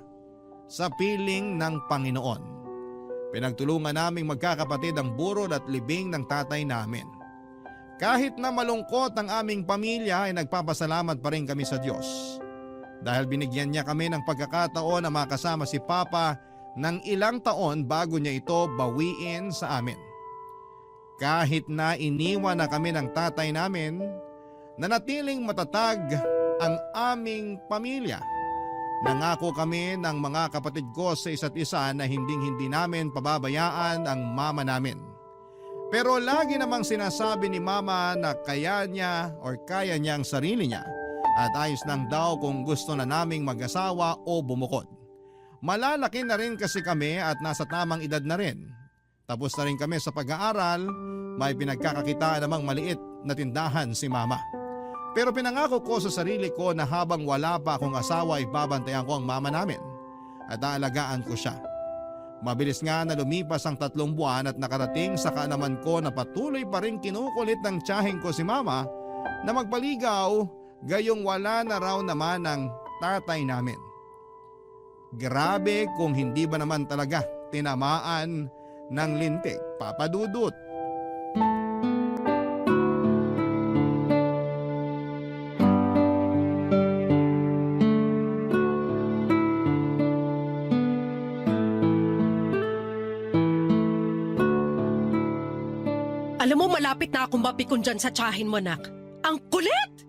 sa piling ng Panginoon. Pinagtulungan naming magkakapatid ang burol at libing ng tatay namin. Kahit na malungkot ang aming pamilya ay nagpapasalamat pa rin kami sa Diyos. Dahil binigyan niya kami ng pagkakataon na makasama si Papa ng ilang taon bago niya ito bawiin sa amin. Kahit na iniwan na kami ng tatay namin, nanatiling matatag ang aming pamilya. Nangako kami ng mga kapatid ko sa isa't isa na hindi namin pababayaan ang mama namin. Pero lagi namang sinasabi ni mama na kaya niya ang sarili niya at ayos lang daw kung gusto na naming mag-asawa o bumukod. Malalaki na rin kasi kami at nasa tamang edad na rin. Tapos na rin kami sa pag-aaral, may pinagkakakitaan namang maliit na tindahan si mama. Pero pinangako ko sa sarili ko na habang wala pa akong asawa ay babantayan ko ang mama namin at aalagaan ko siya. Mabilis nga na lumipas ang 3 buwan at nakarating sa kaalaman ko na patuloy pa rin kinukulit ng tiyahin ko si mama na magpaligaw gayong wala na raw naman ang tatay namin. Grabe kung hindi ba naman talaga tinamaan ng lintik, Papadudot. Alam mo, malapit na akong mapikon dyan sa tiyahin mo, nak. Ang kulit!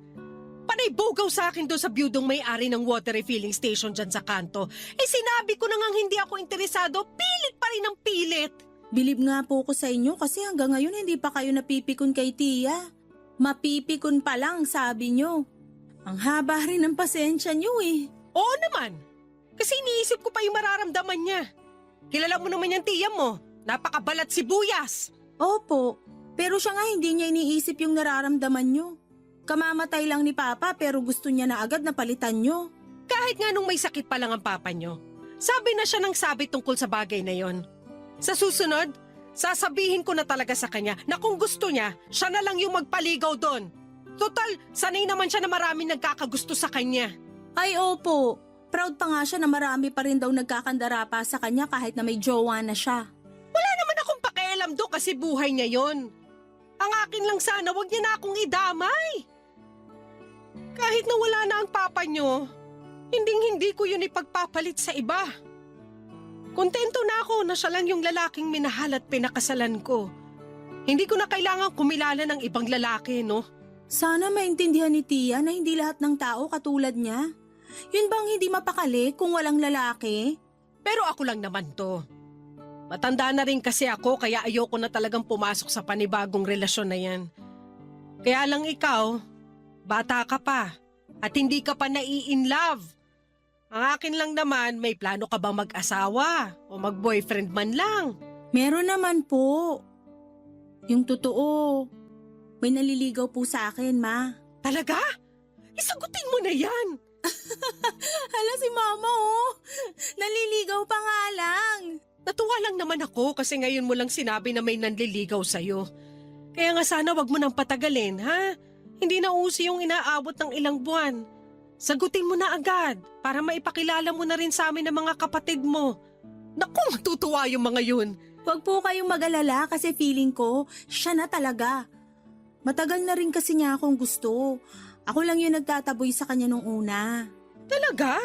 Panay bugaw sa akin doon sa biyudong may-ari ng water refilling station dyan sa kanto. Sinabi ko na ngang hindi ako interesado, pilit pa rin ang pilit. Bilib nga po ko sa inyo kasi hanggang ngayon hindi pa kayo napipikon kay Tia. Mapipikon pa lang, sabi nyo. Ang haba rin ng pasensya nyo eh. Oo naman, kasi iniisip ko pa yung mararamdaman niya. Kilala mo naman yung tiya mo, napakabalat sibuyas. Opo, pero siya nga hindi niya iniisip yung nararamdaman nyo. Kamamatay lang ni Papa pero gusto niya na agad na palitan nyo. Kahit nga nung may sakit pa lang ang papa nyo, Sabi na siya ng sabi tungkol sa bagay na yon. Sa susunod, sasabihin ko na talaga sa kanya na kung gusto niya, siya na lang yung magpaligaw doon. Total, sanay naman siya na maraming nagkakagusto sa kanya. Ay opo, proud pa nga siya na marami pa rin daw nagkakandara pa sa kanya kahit na may jowa na siya. Wala naman akong pakialam do kasi buhay niya yon. Ang akin lang sana, wag niya na akong idamay. Kahit na wala na ang papa niyo, hindi ko yun ipagpapalit sa iba. Kontento na ako na siya lang yung lalaking minahal at pinakasalan ko. Hindi ko na kailangan kumilala ng ibang lalaki, no? Sana maintindihan ni Tia na hindi lahat ng tao katulad niya. Yun bang hindi mapakali kung walang lalaki? Pero ako lang naman to. Matanda na rin kasi ako kaya ayoko na talagang pumasok sa panibagong relasyon na yan. Kaya lang ikaw, bata ka pa at hindi ka pa nai-in-love. Ang akin lang naman, may plano ka bang mag-asawa o mag-boyfriend man lang? Meron naman po. Yung totoo, may naliligaw po sa akin, Ma. Talaga? Isagutin mo na yan. Hala si Mama, oh. Naliligaw pa nga lang. Natuwa lang naman ako kasi ngayon mo lang sinabi na may nanliligaw sa'yo. Kaya nga sana wag mo nang patagalin, ha? Hindi na uso yung inaabot ng ilang buwan. Sagutin mo na agad para maipakilala mo na rin sa amin ng mga kapatid mo. Naku, matutuwa yung mga yun. Huwag po kayong mag-alala kasi feeling ko, siya na talaga. Matagal na rin kasi niya akong gusto. Ako lang yung nagtataboy sa kanya nung una. Talaga?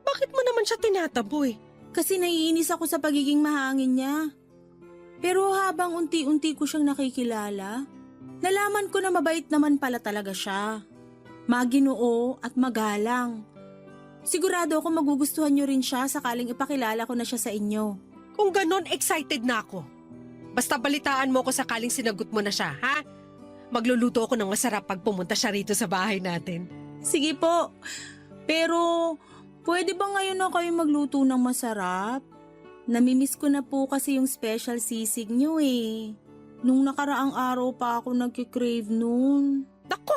Bakit mo naman siya tinataboy? Kasi naiinis ako sa pagiging mahangin niya. Pero habang unti-unti ko siyang nakikilala, nalaman ko na mabait naman pala talaga siya. Maginoo at magalang. Sigurado ako magugustuhan niyo rin siya sakaling ipakilala ko na siya sa inyo. Kung ganon, excited na ako. Basta balitaan mo ko sakaling sinagot mo na siya, ha? Magluluto ako ng masarap pag pumunta siya rito sa bahay natin. Sige po. Pero pwede ba ngayon na kayo magluto ng masarap? Namimiss ko na po kasi yung special sisig niyo eh. Nung nakaraang araw pa ako nagkikrave noon. Nako!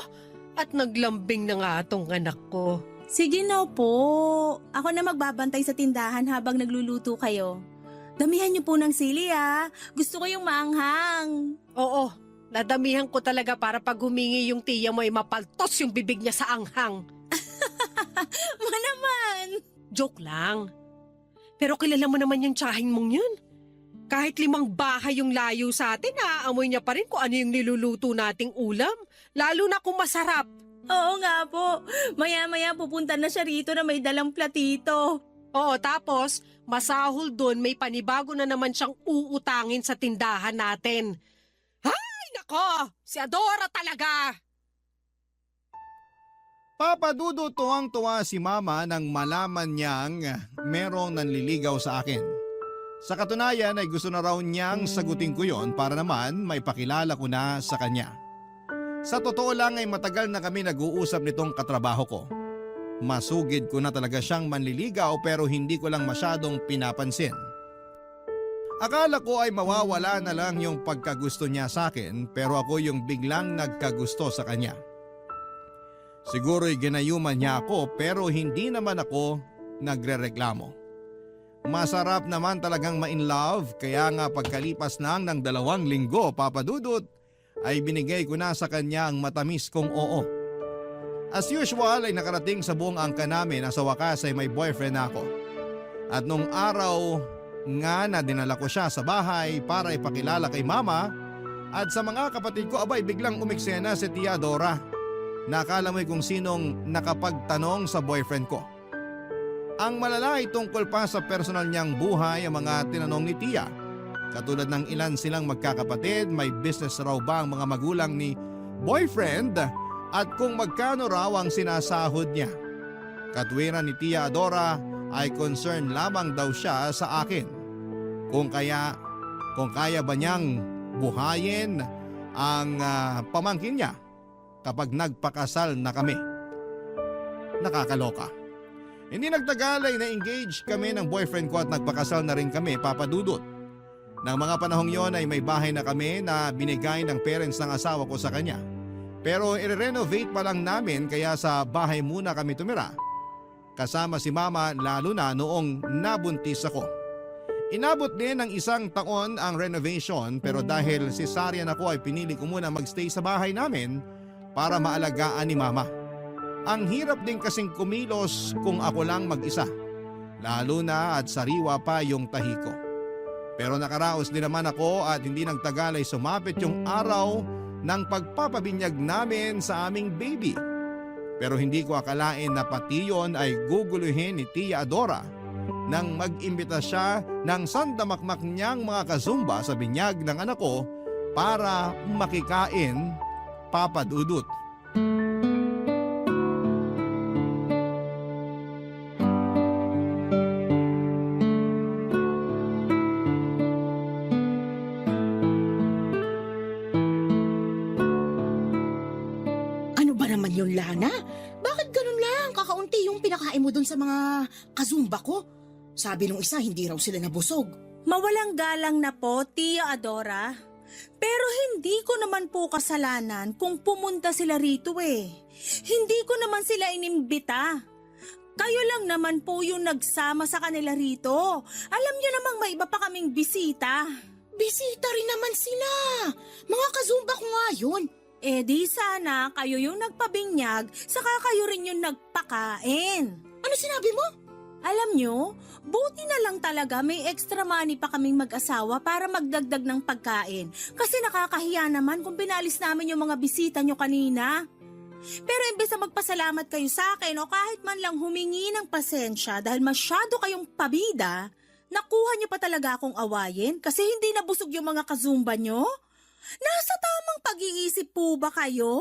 At naglambing na nga atong anak ko. Sige na po. Ako na magbabantay sa tindahan habang nagluluto kayo. Damihan niyo po ng sili ah. Gusto ko yung maanghang. Oo, nadamihan ko talaga para pag humingi yung tiya mo ay mapaltos yung bibig niya sa anghang. Ma naman. Joke lang. Pero kilala mo naman yung tsahin mong yun. Kahit 5 bahay yung layo sa atin, naaamoy niya pa rin kung ano yung niluluto nating ulam. Lalo na kung masarap. Oo nga po. Maya-maya pupunta na siya rito na may dalang platito. Oo, tapos masahol doon may panibago na naman siyang uutangin sa tindahan natin. Ay, nako! Si Adora talaga! Papa Dudut, tuwang-tuwa si Mama nang malaman niyang merong nanliligaw sa akin. Sa katunayan ay gusto na raw niyang sagutin ko yon para naman maipakilala ko na sa kanya. Sa totoo lang ay matagal na kami nag-uusap nitong katrabaho ko. Masugid ko na talaga siyang manliligaw pero hindi ko lang masyadong pinapansin. Akala ko ay mawawala na lang yung pagkagusto niya sa akin pero ako yung biglang nagkagusto sa kanya. Siguro'y ginayuman niya ako pero hindi naman ako nagrereklamo. Masarap naman talagang ma-in love kaya nga pagkalipas lang ng 2 linggo, Papa Dudut, ay binigay ko na sa kanya ang matamis kong oo. As usual ay nakarating sa buong angka namin na sa wakas ay may boyfriend na ako. At nung araw nga na dinala ko siya sa bahay para ipakilala kay Mama at sa mga kapatid ko abay biglang umiksena si Tia Dora. Nakala mo'y kung sinong nakapagtanong sa boyfriend ko. Ang malala ay tungkol pa sa personal niyang buhay ang mga tinanong ni Tia. Katulad ng ilan silang magkakapatid, may business raw ba ang mga magulang ni boyfriend at kung magkano raw ang sinasahod niya. Katwiran ni Tia Adora ay concern lamang daw siya sa akin. Kung kaya ba niyang buhayin ang pamangkin niya kapag nagpakasal na kami. Nakakaloka. Hindi nagtagal ay na-engage kami ng boyfriend ko at nagpakasal na rin kami, Papa Dudut. Nang mga panahong yon ay may bahay na kami na binigay ng parents ng asawa ko sa kanya. Pero i-renovate pa lang namin kaya sa bahay muna kami tumira. kasama si mama lalo na noong nabuntis ako. Inabot din ng 1 taon ang renovation pero dahil cesarean ako ay pinili ko muna magstay sa bahay namin para maalagaan ni mama. Ang hirap din kasing kumilos kung ako lang mag-isa, lalo na at sariwa pa yung tahi ko. Pero nakaraos din naman ako at hindi nagtagal ay sumapit yung araw ng pagpapabinyag namin sa aming baby. Pero hindi ko akalain na pati yon ay guguluhin ni Tia Adora nang mag-imbita siya ng sandamakmak niyang mga kazumba sa binyag ng anak ko para makikain, Papa Dudut. Ano ba naman yun, Lana? Bakit ganun lang? Kakaunti yung pinakain mo dun sa mga kazumba ko. Sabi nung isa, hindi raw sila nabusog. Mawalang galang na po, Tia Adora. Pero hindi ko naman po kasalanan kung pumunta sila rito eh. Hindi ko naman sila inimbita. Kayo lang naman po yung nagsama sa kanila rito. Alam niyo namang may iba pa kaming bisita. Bisita rin naman sila. Mga kazumba ko nga yun. Eh di sana kayo yung nagpabinyag, saka kayo rin yung nagpakain. Ano sinabi mo? Alam nyo, buti na lang talaga may extra money pa kaming mag-asawa para magdagdag ng pagkain. Kasi nakakahiya naman kung pinalis namin yung mga bisita nyo kanina. Pero imbes na magpasalamat kayo sa akin o kahit man lang humingi ng pasensya dahil masyado kayong pabida, nakuha nyo pa talaga akong awayin kasi hindi nabusog yung mga kazumba nyo? Nasa tamang pag-iisip po ba kayo?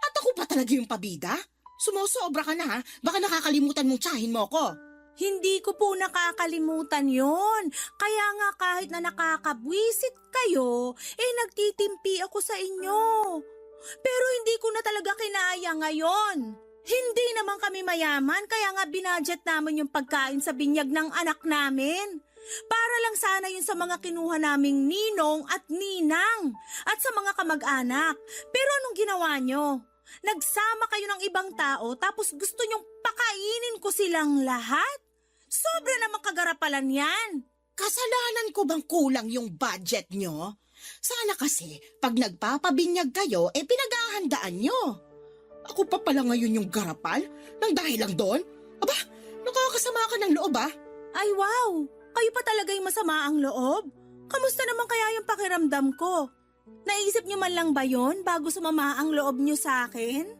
At ako pa talaga yung pabida? Sumusobra ka na ha? Baka nakakalimutan mong tsahin mo ko. Hindi ko po nakakalimutan yon. Kaya nga kahit na nakakabwisit kayo, nagtitimpi ako sa inyo. Pero hindi ko na talaga kinaya ngayon. Hindi naman kami mayaman kaya nga binadget namin yung pagkain sa binyag ng anak namin. Para lang sana yun sa mga kinuha naming ninong at ninang at sa mga kamag-anak. Pero anong ginawa nyo? Nagsama kayo ng ibang tao tapos gusto nyong pakainin ko silang lahat? Sobra namang kagarapalan yan. Kasalanan ko bang kulang yung budget nyo? Sana kasi pag nagpapabinyag kayo, pinaghahandaan nyo. Ako pa pala ngayon yung garapal? Nang dahil lang doon? Aba, nakakasama ka ng loob ah. Ay wow, kayo pa talaga yung masama ang loob? Kamusta naman kaya yung pakiramdam ko? Naisip nyo man lang ba yon bago sumama ang loob nyo sa akin?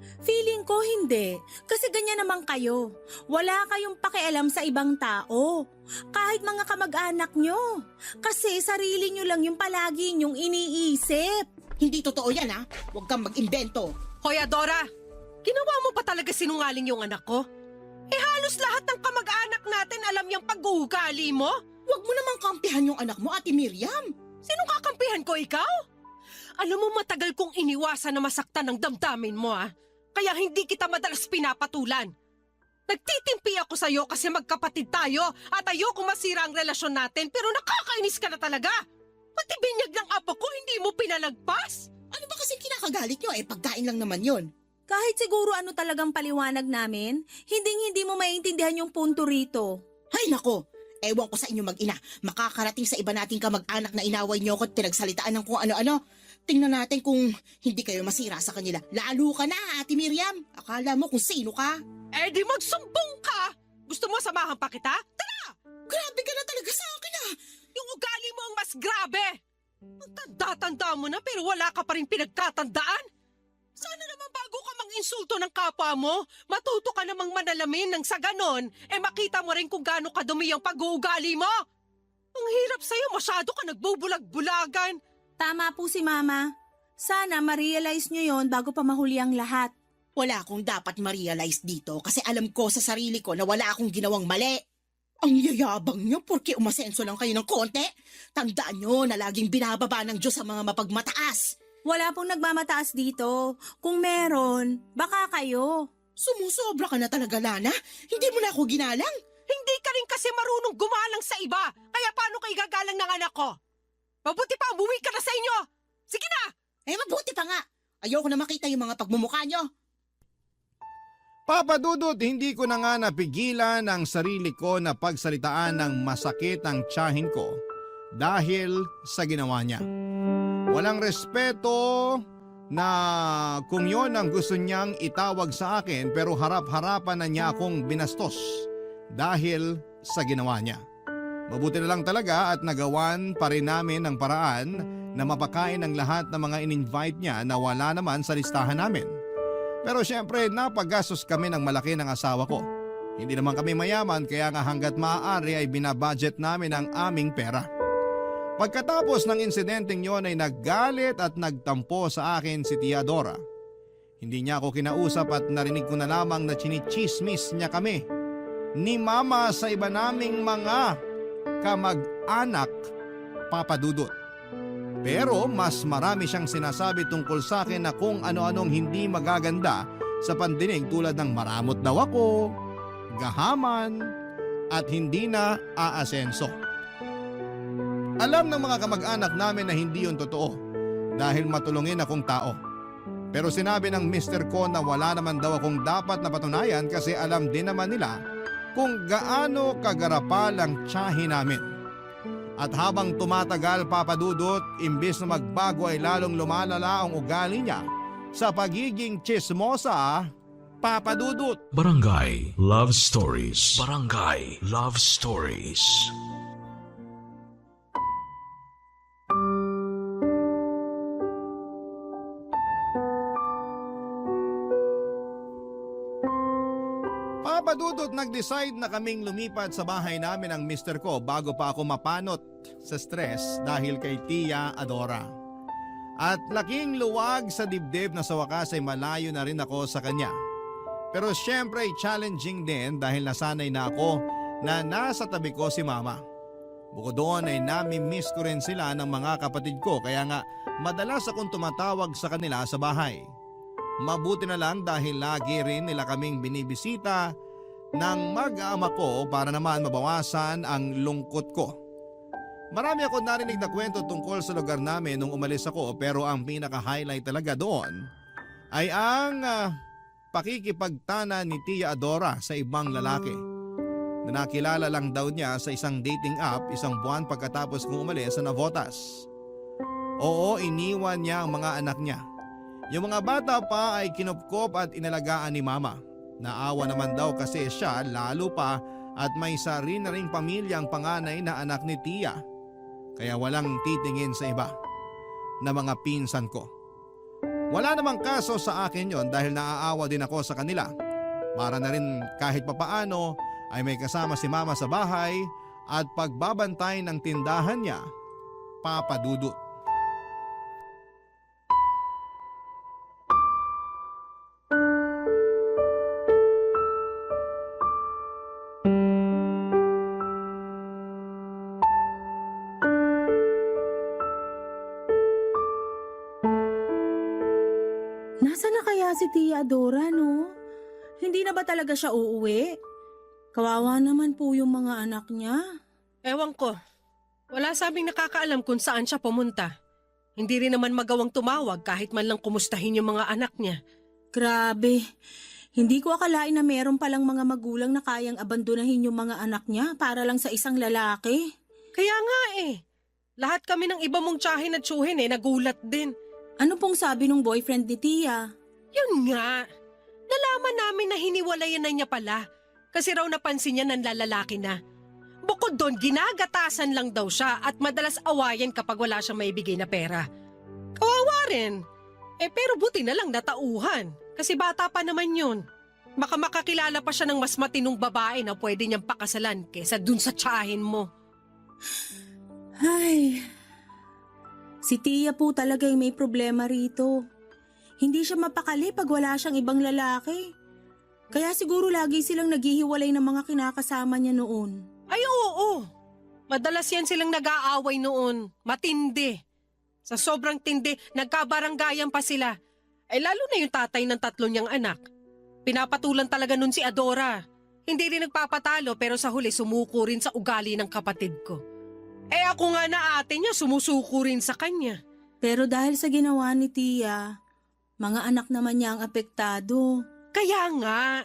Feeling ko hindi, kasi ganyan naman kayo. Wala kayong pakialam sa ibang tao, kahit mga kamag-anak nyo. Kasi sarili nyo lang yung palagi nyong iniisip. Hindi totoo yan ha. Huwag kang mag-imbento. Hoy Adora, ginawa mo pa talaga sinungaling yung anak ko? Halos lahat ng kamag-anak natin alam yung pag-uugali mo. Huwag mo namang kampihan yung anak mo, Ate Miriam. Sinong kakampihan ko, ikaw? Alam mo matagal kong iniwasan na masaktan ng damdamin mo Kaya hindi kita madalas pinapatulan. Nagtitimpi ako sa'yo kasi magkapatid tayo at ayoko masira ang relasyon natin pero nakakainis ka na talaga. Pati binyag ng apo ko hindi mo pinalagpas. Ano ba kasing kinakagalit nyo? Pagkain lang naman yon. Kahit siguro ano talagang paliwanag namin, hindi mo maintindihan yung punto rito. Hay nako, ewan ko sa inyo mag-ina. Makakarating sa iba nating kamag-anak na inaway nyo ko at pinagsalitaan ng kung ano-ano. Tingnan natin kung hindi kayo masira sa kanila. Lalo ka na, Ate Miriam. Akala mo kung sino ka. Di magsumbong ka! Gusto mo samahan pa kita? Tara! Grabe ka na talaga sa akin Yung ugali mo ang mas grabe! Ang tanda-tanda mo na pero wala ka pa rin pinagtatandaan. Sana naman bago ka mang-insulto ng kapwa mo, matuto ka namang manalamin nang sa ganon, makita mo rin kung gaano kadumi ang pag-uugali mo. Ang hirap sa'yo, masyado ka nagbubulag-bulagan. Tama po si Mama. Sana ma-realize nyo yon bago pa mahuli ang lahat. Wala akong dapat ma-realize dito kasi alam ko sa sarili ko na wala akong ginawang mali. Ang yayabang nyo porque umasenso lang kayo ng konti. Tandaan nyo na laging binababa ng Diyos sa mga mapagmataas. Wala pong nagmamataas dito. Kung meron, baka kayo. Sumusobra ka na talaga, Lana. Hindi mo na ako ginalang. Hindi ka rin kasi marunong gumalang sa iba. Kaya paano ka igagalang ng anak ko? Mabuti pa, umuwi ka na sa inyo! Sige na! Mabuti pa nga. Ayoko na makita yung mga pagmumukha nyo. Papa Dudut, hindi ko na nga napigilan ang sarili ko na pagsalitaan ng masakit ang tiyahin ko dahil sa ginawa niya. Walang respeto na kung yon ang gusto niyang itawag sa akin, pero harap-harapan na niya akong binastos dahil sa ginawa niya. Mabuti na lang talaga at nagawan pa rin namin ang paraan na mapakain ang lahat ng mga in-invite niya na wala naman sa listahan namin. Pero syempre napagastos kami ng malaki ng asawa ko. Hindi naman kami mayaman kaya nga hanggat maaari ay binabudget namin ang aming pera. Pagkatapos ng insidenteng yon ay naggalit at nagtampo sa akin si Tia Dora. Hindi niya ako kinausap at narinig ko na lamang na chinichismis niya kami ni Mama sa iba naming mga kamag-anak, Papa Dudut. Pero mas marami siyang sinasabi tungkol sa akin na kung ano-anong hindi magaganda sa pandinig tulad ng maramot daw ako, gahaman, at hindi na aasenso. Alam ng mga kamag-anak namin na hindi yun totoo dahil matulungin akong tao. Pero sinabi ng mister ko na wala naman daw akong dapat na patunayan kasi alam din naman nila kung gaano kagarapal ang tiyahin namin. At habang tumatagal, Papa Dudut, imbis na magbago ay lalong lumalala ang ugali niya sa pagiging tsismosa, Papa Dudut. Barangay Love Stories. Barangay Love Stories. Papa Dudut, nag-decide na kaming lumipat sa bahay namin ang mister ko bago pa ako mapanot sa stress dahil kay Tia Adora. At laking luwag sa dibdib na sa wakas ay malayo na rin ako sa kanya. Pero syempre challenging din dahil nasanay na ako na nasa tabi ko si Mama. Bukod doon ay nami-miss ko rin sila ng mga kapatid ko kaya nga madalas akong tumatawag sa kanila sa bahay. Mabuti na lang dahil lagi rin nila kaming binibisita ng mag-aama ko para naman mabawasan ang lungkot ko. Marami ako narinig na kwento tungkol sa lugar namin nung umalis ako pero ang pinaka-highlight talaga doon ay ang pakikipagtana ni Tia Adora sa ibang lalaki. Na nakilala lang daw niya sa isang dating app isang buwan pagkatapos kong umalis sa Navotas. Oo, iniwan niya ang mga anak niya. Yung mga bata pa ay kinupkop at inalagaan ni Mama. Naawa naman daw kasi siya lalo pa at may sarili na ring pamilya ang panganay na anak ni Tia. Kaya walang titingin sa iba na mga pinsan ko. Wala namang kaso sa akin yon dahil naaawa din ako sa kanila. Para na rin kahit papaano ay may kasama si Mama sa bahay at pagbabantay ng tindahan niya, Papa Dudut. Nasaan na kaya si Tia Adora, no? Hindi na ba talaga siya uuwi? Kawawa naman po yung mga anak niya. Ewan ko. Wala sabing nakakaalam kung saan siya pumunta. Hindi rin naman magawang tumawag kahit man lang kumustahin yung mga anak niya. Grabe. Hindi ko akalain na meron palang mga magulang na kayang abandonahin yung mga anak niya para lang sa isang lalaki. Kaya nga eh. Lahat kami ng iba mong tiyahin at tsuhin nagulat din. Ano pong sabi ng boyfriend ni Tia? Yun nga. Nalaman namin na hiniwalayan na niya pala. Kasi raw napansin niya nanlalalaki na. Bukod doon, ginagatasan lang daw siya at madalas awayan kapag wala siyang maibigay na pera. Kawawa rin. Pero buti na lang natauhan. Kasi bata pa naman yun. Baka makakilala pa siya ng mas matinong babae na pwede niyang pakasalan kesa dun sa tiyahin mo. Ay, si Tia po talaga yung may problema rito. Hindi siya mapakali pag wala siyang ibang lalaki. Kaya siguro lagi silang naghihiwalay ng mga kinakasama niya noon. Ay oo. Madalas yan silang nag-aaway noon. Matindi. Sa sobrang tindi, nagkabaranggayan pa sila. Lalo na yung tatay ng 3 niyang anak. Pinapatulan talaga nun si Adora. Hindi rin nagpapatalo pero sa huli sumuko rin sa ugali ng kapatid ko. Ako nga na ate niya sumusuko rin sa kanya. Pero dahil sa ginawa ni Tia, mga anak naman niya ang apektado. Kaya nga,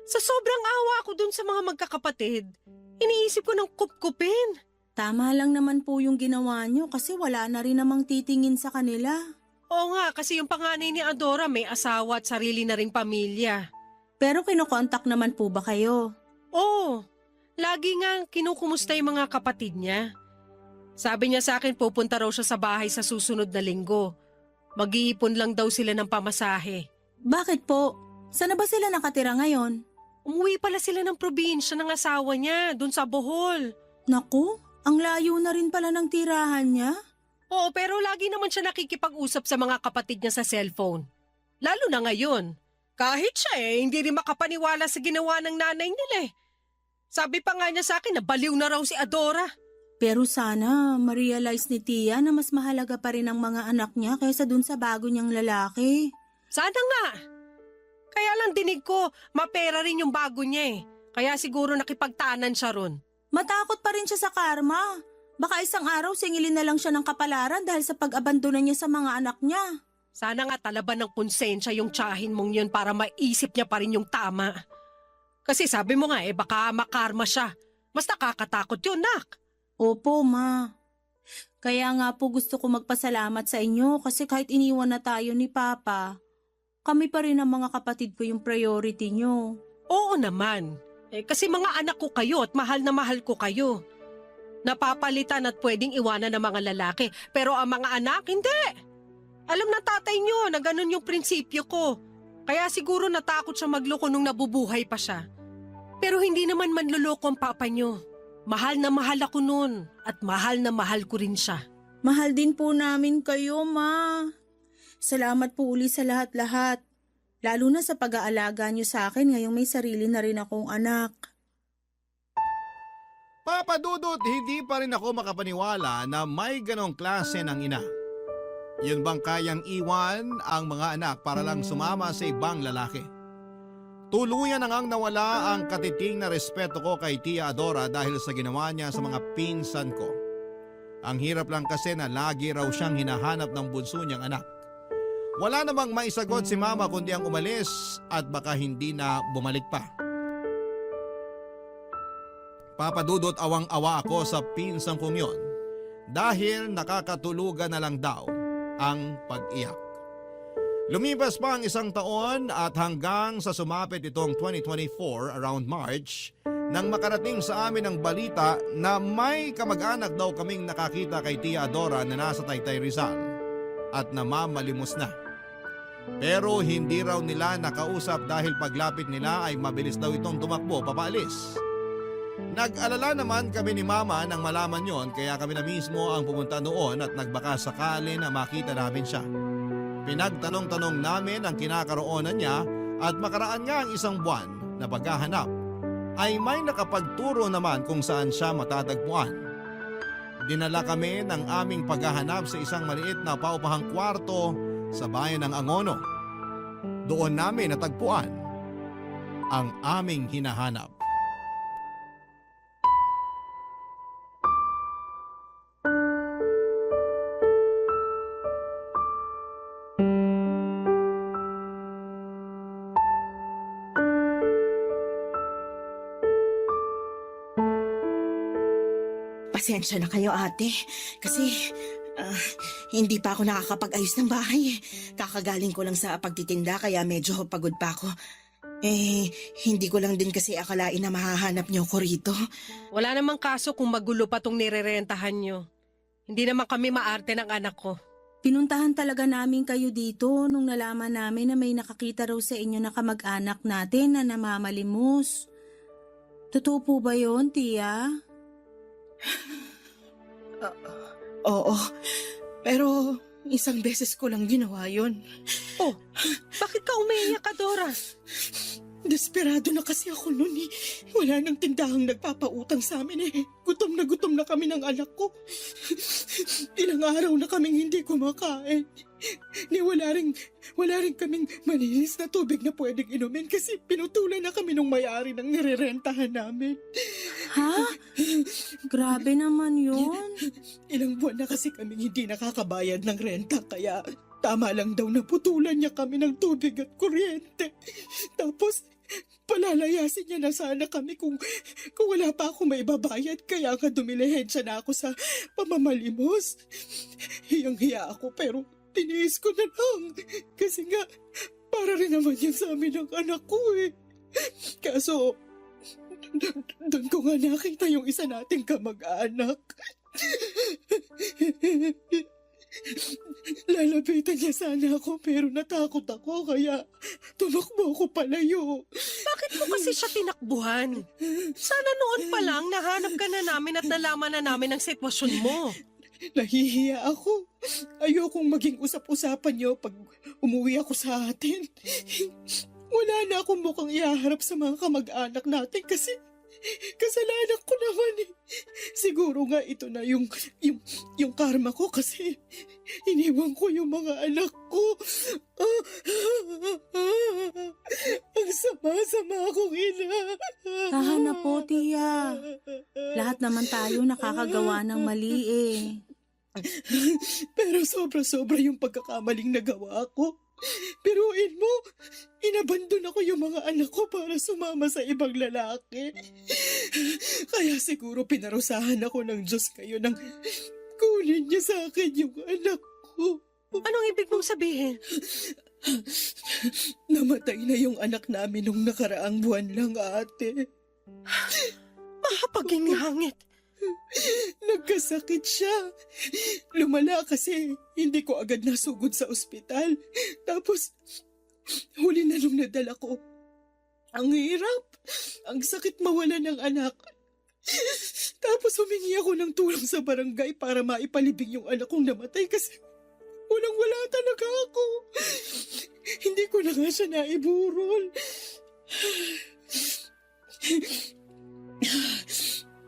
sa sobrang awa ko dun sa mga magkakapatid, iniisip ko ng kupkupin. Tama lang naman po yung ginawa nyo kasi wala na rin namang titingin sa kanila. Oo nga, kasi yung panganay ni Adora may asawa at sarili na ring pamilya. Pero kinokontak naman po ba kayo? Oo, lagi nga kinukumusta yung mga kapatid niya. Sabi niya sa akin pupunta raw siya sa bahay sa susunod na linggo. Mag-iipon lang daw sila ng pamasahe. Bakit po? Saan na ba sila nakatira ngayon? Umuwi pala sila ng probinsya ng asawa niya, dun sa Bohol. Naku, ang layo na rin pala ng tirahan niya. Oo, pero lagi naman siya nakikipag-usap sa mga kapatid niya sa cellphone. Lalo na ngayon. Kahit siya hindi rin makapaniwala sa ginawa ng nanay nila eh. Sabi pa nga niya sa akin na baliw na raw si Adora. Pero sana ma-realize ni Tia na mas mahalaga pa rin ang mga anak niya kaysa dun sa bago niyang lalaki. Sana nga. Kaya lang dinig ko, mapera rin yung bago niya eh. Kaya siguro nakipagtanan siya ron. Matakot pa rin siya sa karma. Baka isang araw singilin na lang siya ng kapalaran dahil sa pag-abandona niya sa mga anak niya. Sana nga talaban ng konsensya yung tsahin mong yun para maisip niya pa rin yung tama. Kasi sabi mo nga baka makarma siya. Mas nakakatakot yun, nak. Opo, ma. Kaya nga po gusto ko magpasalamat sa inyo kasi kahit iniwan na tayo ni Papa, kami pa rin ang mga kapatid ko yung priority nyo. Oo naman. Kasi mga anak ko kayo at mahal na mahal ko kayo. Napapalitan at pwedeng iwanan ng mga lalaki. Pero ang mga anak, hindi. Alam na tatay niyo na ganun yung prinsipyo ko. Kaya siguro natakot siya magloko nung nabubuhay pa siya. Pero hindi naman manloloko ang papa niyo. Mahal na mahal ako nun at mahal na mahal ko rin siya. Mahal din po namin kayo, ma. Salamat po uli sa lahat-lahat. Lalo na sa pag-aalaga niyo sa akin ngayong may sarili na rin akong anak. Papa Dudut, hindi pa rin ako makapaniwala na may ganong klase ng ina. Yun bang kayang iwan ang mga anak para lang sumama sa ibang lalaki? Tuluyan na ngang nawala ang katiting na respeto ko kay Tia Adora dahil sa ginawa niya sa mga pinsan ko. Ang hirap lang kasi na lagi raw siyang hinahanap ng bunso niyang anak. Wala namang maisagot si mama kundi ang umalis at baka hindi na bumalik pa. Papadudot awang-awa ako sa pinsang kong yon dahil nakakatulugan na lang daw ang pag-iyak. Lumipas pa ang isang taon at hanggang sa sumapit itong 2024 around March nang makarating sa amin ang balita na may kamag-anak daw kaming nakakita kay Tia Adora na nasa Taytay Rizal at namamalimos na. Pero hindi raw nila nakausap dahil paglapit nila ay mabilis daw itong tumakbo papaalis. Nag-alala naman kami ni Mama nang malaman yon kaya kami na mismo ang pumunta noon at nagbaka sakali na makita namin siya. Pinagtanong-tanong namin ang kinakaroonan niya at makaraan nga ang isang buwan na paghahanap ay may nakapagturo naman kung saan siya matatagpuan. Dinala kami ng aming paghahanap sa isang maliit na paupahang kwarto sa bayan ng Angono. Doon namin natagpuan ang aming hinahanap. Pasensya na kayo, ate. Kasi hindi pa ako nakakapag-ayos ng bahay. Kakagaling ko lang sa pagtitinda kaya medyo pagod pa ako. Hindi ko lang din kasi akalain na mahahanap niyo ko rito. Wala namang kaso kung magulo pa tong nirerentahan niyo. Hindi naman kami maarte ng anak ko. Pinuntahan talaga namin kayo dito nung nalaman namin na may nakakita raw sa inyo na kamag-anak natin na namamalimos. Totoo po ba yun, Tia? Oo, pero isang beses ko lang ginawa yun. Oh, bakit ka umiiyak, Adora? Desperado na kasi ako noon eh. Wala nang tindahang nagpapautang sa amin eh. Gutom na kami ng anak ko. Ilang araw na kaming hindi kumakain. Wala rin kaming malinis na tubig na pwedeng inumin kasi pinutulan na kami nung may-ari ng nirerentahan namin. Ha? Grabe naman yun. Ilang buwan na kasi kaming hindi nakakabayad ng renta kaya Tama lang daw na putulan niya kami ng tubig at kuryente. Tapos, palalayasin niya na sana kami kung wala pa ako maibabayad. Kaya nga dumilihensya na ako sa pamamalimos. Hiyang-hiya ako pero tiniis ko na lang. Kasi nga, para rin naman yan sa amin ng anak ko eh. Kaso, doon ko nga nakita yung isa nating kamag-anak. Lalapitan niya sana ako pero natakot ako kaya tumakbo ako palayo. Bakit mo kasi siya tinakbuhan? Sana noon pa lang nahanap ka na namin at nalaman na namin ang sitwasyon mo. Nahihiya ako. Ayokong maging usap-usapan niyo pag umuwi ako sa atin. Wala na akong mukhang ihaharap sa mga kamag-anak natin kasi kasalanan ko naman eh. Siguro nga ito na yung karma ko kasi iniwan ko yung mga anak ko. Ang sama-sama akong ina. Tahan na po, Tia. Lahat naman tayo nakakagawa ng mali eh. Pero sobra-sobra yung pagkakamaling nagawa ko. Piruin mo, inabandon ako yung mga anak ko para sumama sa ibang lalaki. Kaya siguro pinarusahan ako ng Diyos kayo nang kunin niya sa akin yung anak ko. Anong ibig mong sabihin? Namatay na yung anak namin nung nakaraang buwan lang, ate. Mahapaginghangit. Nagkasakit siya. Lumala kasi hindi ko agad nasugod sa ospital. Tapos, huli na nung nadala ko. Ang hirap. Ang sakit mawala ng anak. Tapos humingi ako ng tulong sa barangay para maipalibing yung anak kong namatay kasi walang-wala talaga ako. Hindi ko na nga siya naiburol.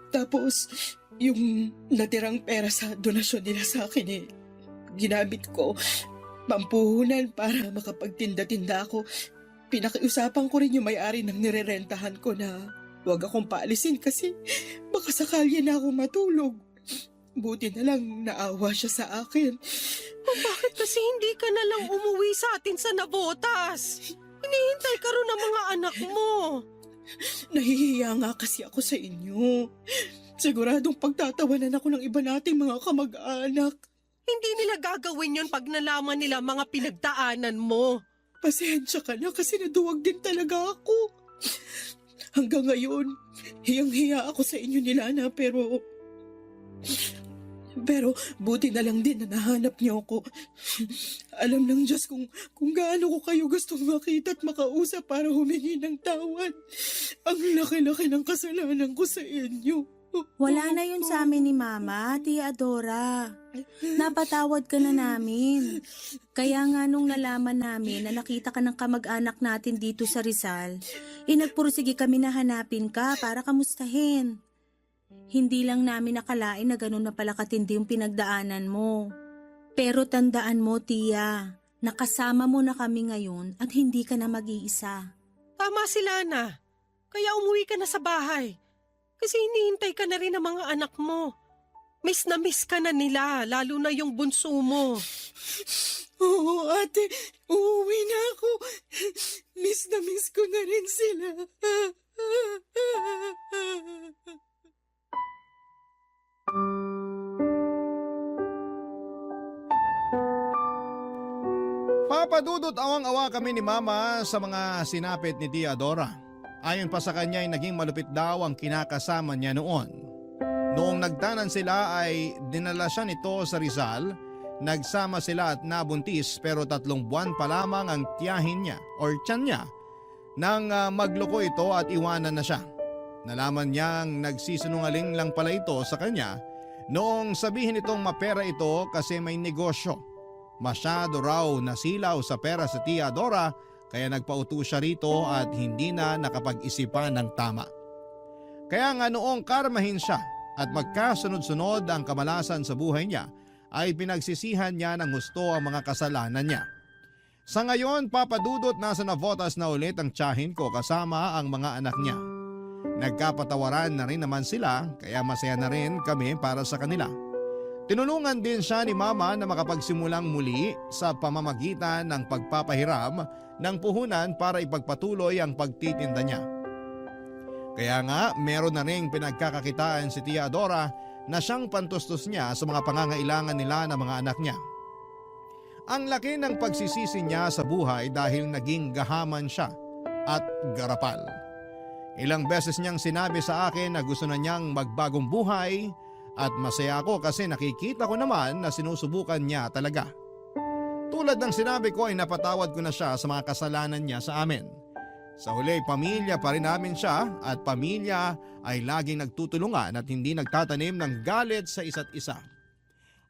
Tapos, yung natirang pera sa donasyon nila sa akin ginamit ko pampuhunan para makapagtinda-tinda ako. Pinakiusapan ko rin yung may-ari ng nirerentahan ko na huwag akong paalisin kasi baka sakali na ako matulog. Buti na lang naawa siya sa akin. Bakit kasi hindi ka na lang umuwi sa atin sa Navotas? Hinihintay ka rin ng mga anak mo. Nahihiya nga kasi ako sa inyo. Siguradong pagtatawanan ako ng iba nating mga kamag-anak. Hindi nila gagawin yon pag nalaman nila mga pinagdaanan mo. Pasensya ka na kasi naduwag din talaga ako. Hanggang ngayon, hiyang-hiya ako sa inyo ni Lana pero buti na lang din na nahanap niyo ako. Alam ng Diyos kung gaano ko kayo gustong makita at makausap para humingi ng tawad. Ang laki-laki ng kasalanan ko sa inyo. Wala na yun sa amin ni Mama, Tia Adora. Napatawad ka na namin. Kaya nga nung nalaman namin na nakita ka ng kamag-anak natin dito sa Rizal, nagpursige kami na hanapin ka para kamustahin. Hindi lang namin nakalain na ganun na pala katindi yung pinagdaanan mo. Pero tandaan mo, Tia, nakasama mo na kami ngayon at hindi ka na mag-iisa. Tama si Lana. Kaya umuwi ka na sa bahay. Kasi hinihintay ka na rin ng mga anak mo. Miss na miss ka na nila, lalo na yung bunso mo. Oo, ate. Uuwi na ako. Miss na miss ko na rin sila. Papadudot awang-awa kami ni Mama sa mga sinapit ni Tia Dora. Ayon pa sa kanya ay naging malupit daw ang kinakasama niya noon. Noong nagtanan sila ay dinala siya nito sa Rizal, nagsama sila at nabuntis pero 3 buwan pa lamang ang tiyahin niya or tiyan niya nang magloko ito at iwanan na siya. Nalaman niyang nagsisinungaling lang pala ito sa kanya noong sabihin itong mapera ito kasi may negosyo. Masyado raw nasilaw sa pera sa Tia Dora kaya nagpauto siya rito at hindi na nakapag-isipan ng tama. Kaya nga noong karmahin siya at magkasunod-sunod ang kamalasan sa buhay niya ay pinagsisihan niya ng husto ang mga kasalanan niya. Sa ngayon, papadudot nasa Navotas na ulit ang tiyahin ko kasama ang mga anak niya. Nagkapatawaran na rin naman sila kaya masaya na rin kami para sa kanila. Tinulungan din siya ni Mama na makapagsimulang muli sa pamamagitan ng pagpapahiram ng puhunan para ipagpatuloy ang pagtitinda niya. Kaya nga meron na ring pinagkakakitaan si Tia Adora na siyang pantustos niya sa mga pangangailangan nila ng mga anak niya. Ang laki ng pagsisisi niya sa buhay dahil naging gahaman siya at garapal. Ilang beses niyang sinabi sa akin na gusto na niyang magbagong buhay at masaya ako kasi nakikita ko naman na sinusubukan niya talaga. Tulad ng sinabi ko ay napatawad ko na siya sa mga kasalanan niya sa amin. Sa huli, pamilya pa rin namin siya at pamilya ay laging nagtutulungan at hindi nagtatanim ng galit sa isa't isa.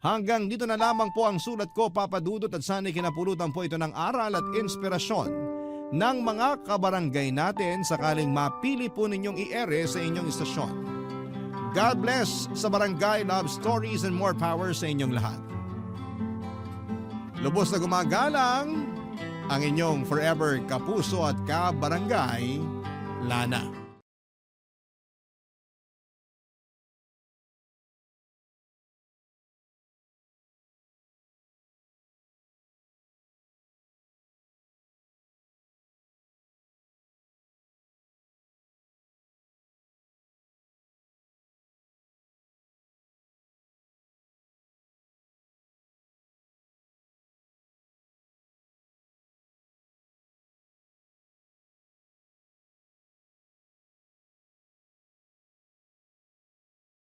Hanggang dito na lamang po ang sulat ko, Papa Dudut, at sana'y kinapulutan po ito ng aral at inspirasyon ng mga kabarangay natin sakaling mapili po ninyong i-ere sa inyong istasyon. God bless sa Barangay Love Stories and more power sa inyong lahat. Lubos na gumagalang ang inyong forever kapuso at kabarangay, Lana.